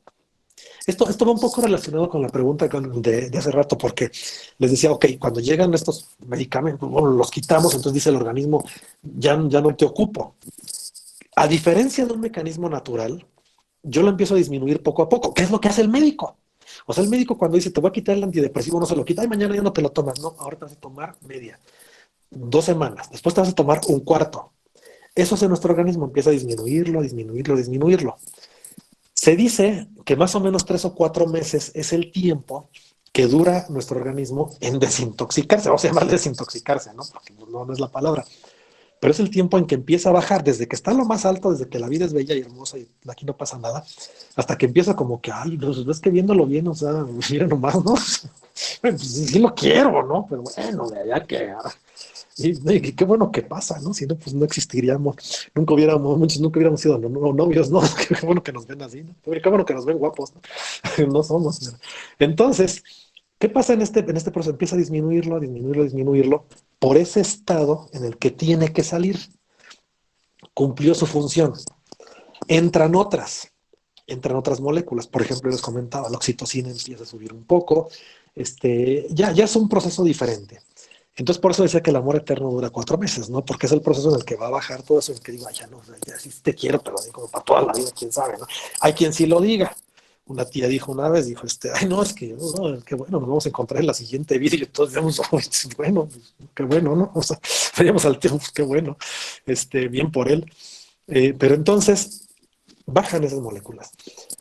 Esto va un poco relacionado con la pregunta de hace rato, porque les decía, ok, cuando llegan estos medicamentos, bueno, los quitamos, entonces dice el organismo, ya no te ocupo. A diferencia de un mecanismo natural, yo lo empiezo a disminuir poco a poco. ¿Qué es lo que hace el médico? O sea, el médico cuando dice, te voy a quitar el antidepresivo, no se lo quita, y mañana ya no te lo tomas. No, ahora te vas a tomar media, 2 semanas, después te vas a tomar un cuarto. Eso hace nuestro organismo, empieza a disminuirlo, a disminuirlo, a disminuirlo. Se dice que más o menos 3 o 4 meses es el tiempo que dura nuestro organismo en desintoxicarse. Vamos a llamarle desintoxicarse, ¿no? Porque no es la palabra. Pero es el tiempo en que empieza a bajar, desde que está lo más alto, desde que la vida es bella y hermosa y aquí no pasa nada, hasta que empieza como que, ay, pues es que viéndolo bien, o sea, mira nomás, ¿no? Pues sí lo quiero, ¿no? Pero bueno, de allá que... Y qué bueno que pasa, ¿no? Si no, pues no existiríamos, muchos nunca hubiéramos sido novios, ¿no? Qué bueno que nos ven así, ¿no? Qué bueno que nos ven guapos, ¿no? No somos. ¿No? Entonces, ¿qué pasa en este proceso? Empieza a disminuirlo, a disminuirlo, a disminuirlo, por ese estado en el que tiene que salir. Cumplió su función. Entran otras moléculas. Por ejemplo, les comentaba, la oxitocina empieza a subir un poco. Ya es un proceso diferente. Entonces, por eso decía que el amor eterno dura 4 meses, ¿no? Porque es el proceso en el que va a bajar todo eso, en que digo, ya no, ya sí te quiero, pero como para toda la vida, quién sabe, ¿no? Hay quien sí lo diga. Una tía dijo una vez, dijo, ay, no, es que, no, qué bueno, nos vamos a encontrar en la siguiente vida, y todos digamos, oh, bueno, qué bueno, ¿no? O sea, veíamos al tiempo, qué bueno, bien por él. Pero entonces, bajan esas moléculas.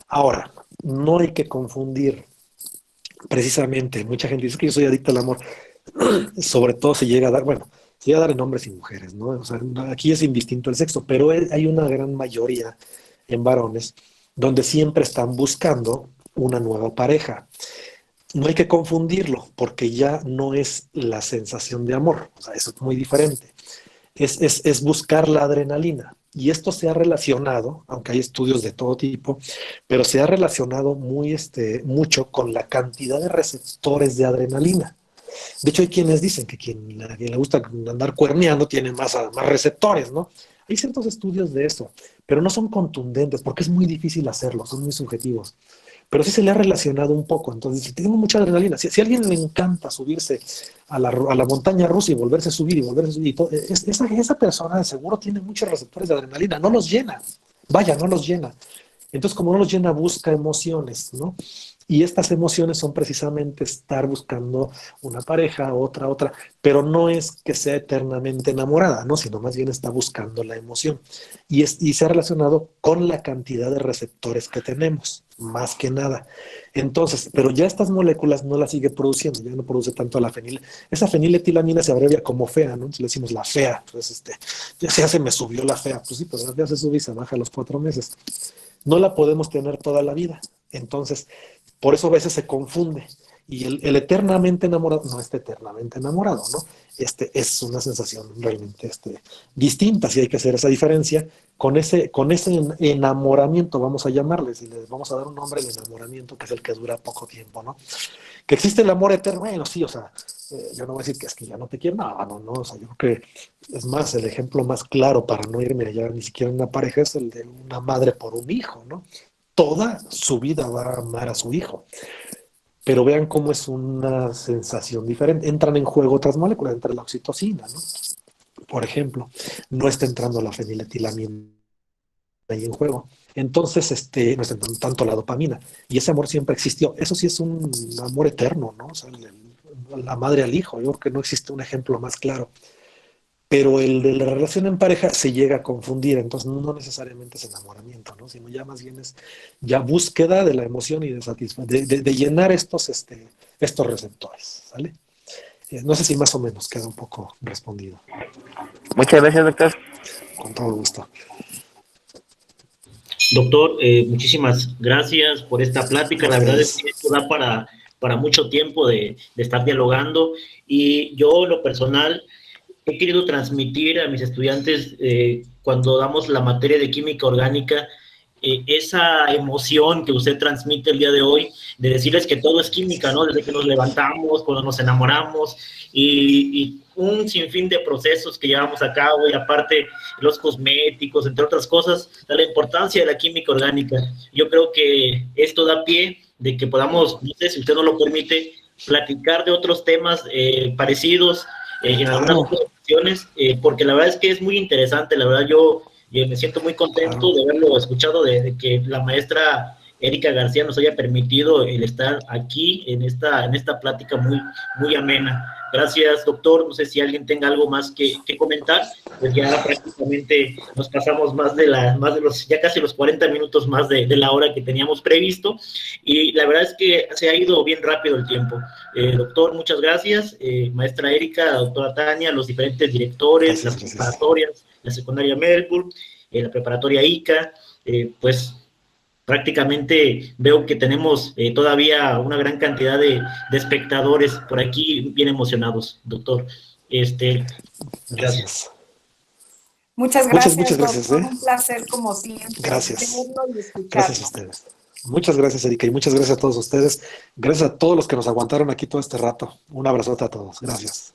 Ahora, no hay que confundir, precisamente, mucha gente dice que yo soy adicto al amor, sobre todo se llega a dar, bueno, se llega a dar en hombres y mujeres, ¿no? O sea, aquí es indistinto el sexo, pero hay una gran mayoría en varones donde siempre están buscando una nueva pareja. No hay que confundirlo, porque ya no es la sensación de amor, o sea, eso es muy diferente. Es buscar la adrenalina. Y esto se ha relacionado, aunque hay estudios de todo tipo, pero se ha relacionado mucho con la cantidad de receptores de adrenalina. De hecho, hay quienes dicen que quien le gusta andar cuerneando tiene más receptores, ¿no? Hay ciertos estudios de eso, pero no son contundentes porque es muy difícil hacerlo, son muy subjetivos. Pero sí se le ha relacionado un poco. Entonces, si tenemos mucha adrenalina, si a alguien le encanta subirse a la montaña rusa y volverse a subir y volverse a subir, y todo, esa persona de seguro tiene muchos receptores de adrenalina, no los llena. Vaya, no los llena. Entonces, como no los llena, busca emociones, ¿no? Y estas emociones son precisamente estar buscando una pareja, otra, pero no es que sea eternamente enamorada, ¿no? Sino más bien está buscando la emoción. Y se ha relacionado con la cantidad de receptores que tenemos, más que nada. Entonces, pero ya estas moléculas no las sigue produciendo, ya no produce tanto la esa feniletilamina se abrevia como FEA, ¿no? Entonces le decimos la FEA. Entonces, ya se me subió la FEA. Pues sí, pero ya se sube y se baja a los 4 meses. No la podemos tener toda la vida. Entonces, por eso a veces se confunde. Y el eternamente enamorado no está eternamente enamorado, ¿no? Es una sensación realmente distinta, si hay que hacer esa diferencia. Con ese enamoramiento, vamos a llamarle, si les vamos a dar un nombre, el enamoramiento, que es el que dura poco tiempo, ¿no? Que existe el amor eterno, bueno, sí, o sea, yo no voy a decir que es que ya no te quiero, no, o sea, yo creo que es más, el ejemplo más claro para no irme allá ni siquiera en una pareja es el de una madre por un hijo, ¿no? Toda su vida va a amar a su hijo. Pero vean cómo es una sensación diferente. Entran en juego otras moléculas, entra la oxitocina, ¿no? Por ejemplo, no está entrando la feniletilamina ahí en juego. Entonces, no está entrando tanto la dopamina. Y ese amor siempre existió. Eso sí es un amor eterno, ¿no? O sea, la madre al hijo. Yo creo que no existe un ejemplo más claro. Pero el de la relación en pareja se llega a confundir, entonces no necesariamente es enamoramiento, ¿no? Sino ya más bien es ya búsqueda de la emoción y de llenar estos receptores, ¿sale? No sé si más o menos queda un poco respondido. Muchas gracias, doctor. Con todo gusto. Doctor, muchísimas gracias por esta plática. La verdad es que esto da para mucho tiempo de estar dialogando, y yo, lo personal, he querido transmitir a mis estudiantes, cuando damos la materia de química orgánica, esa emoción que usted transmite el día de hoy, de decirles que todo es química, ¿no? Desde que nos levantamos, cuando nos enamoramos, y un sinfín de procesos que llevamos a cabo, y aparte los cosméticos, entre otras cosas, de la importancia de la química orgánica. Yo creo que esto da pie de que podamos, no sé si usted no lo permite, platicar de otros temas parecidos en algunas Claro, otras ocasiones, porque la verdad es que es muy interesante, la verdad yo me siento muy contento claro. de haberlo escuchado, de que la maestra Erika García nos haya permitido el estar aquí en esta plática muy, muy amena. Gracias, doctor. No sé si alguien tenga algo más que comentar, pues ya prácticamente nos pasamos más de los, ya casi los 40 minutos más de la hora que teníamos previsto, y la verdad es que se ha ido bien rápido el tiempo. Doctor, muchas gracias. Maestra Erika, doctora Tania, los diferentes directores, Gracias, las gracias. preparatorias, la secundaria Melbourne, la preparatoria ICA, pues prácticamente veo que tenemos todavía una gran cantidad de espectadores por aquí bien emocionados, doctor. Gracias. Gracias. Muchas Muchas gracias, gracias, doctor. Un placer, como siempre, Gracias. verlo y Gracias a escucharlo. ustedes. Muchas gracias, Erika, y muchas gracias a todos ustedes. Gracias a todos los que nos aguantaron aquí todo este rato. Un abrazote a todos. Gracias.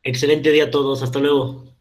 Excelente día a todos. Hasta luego.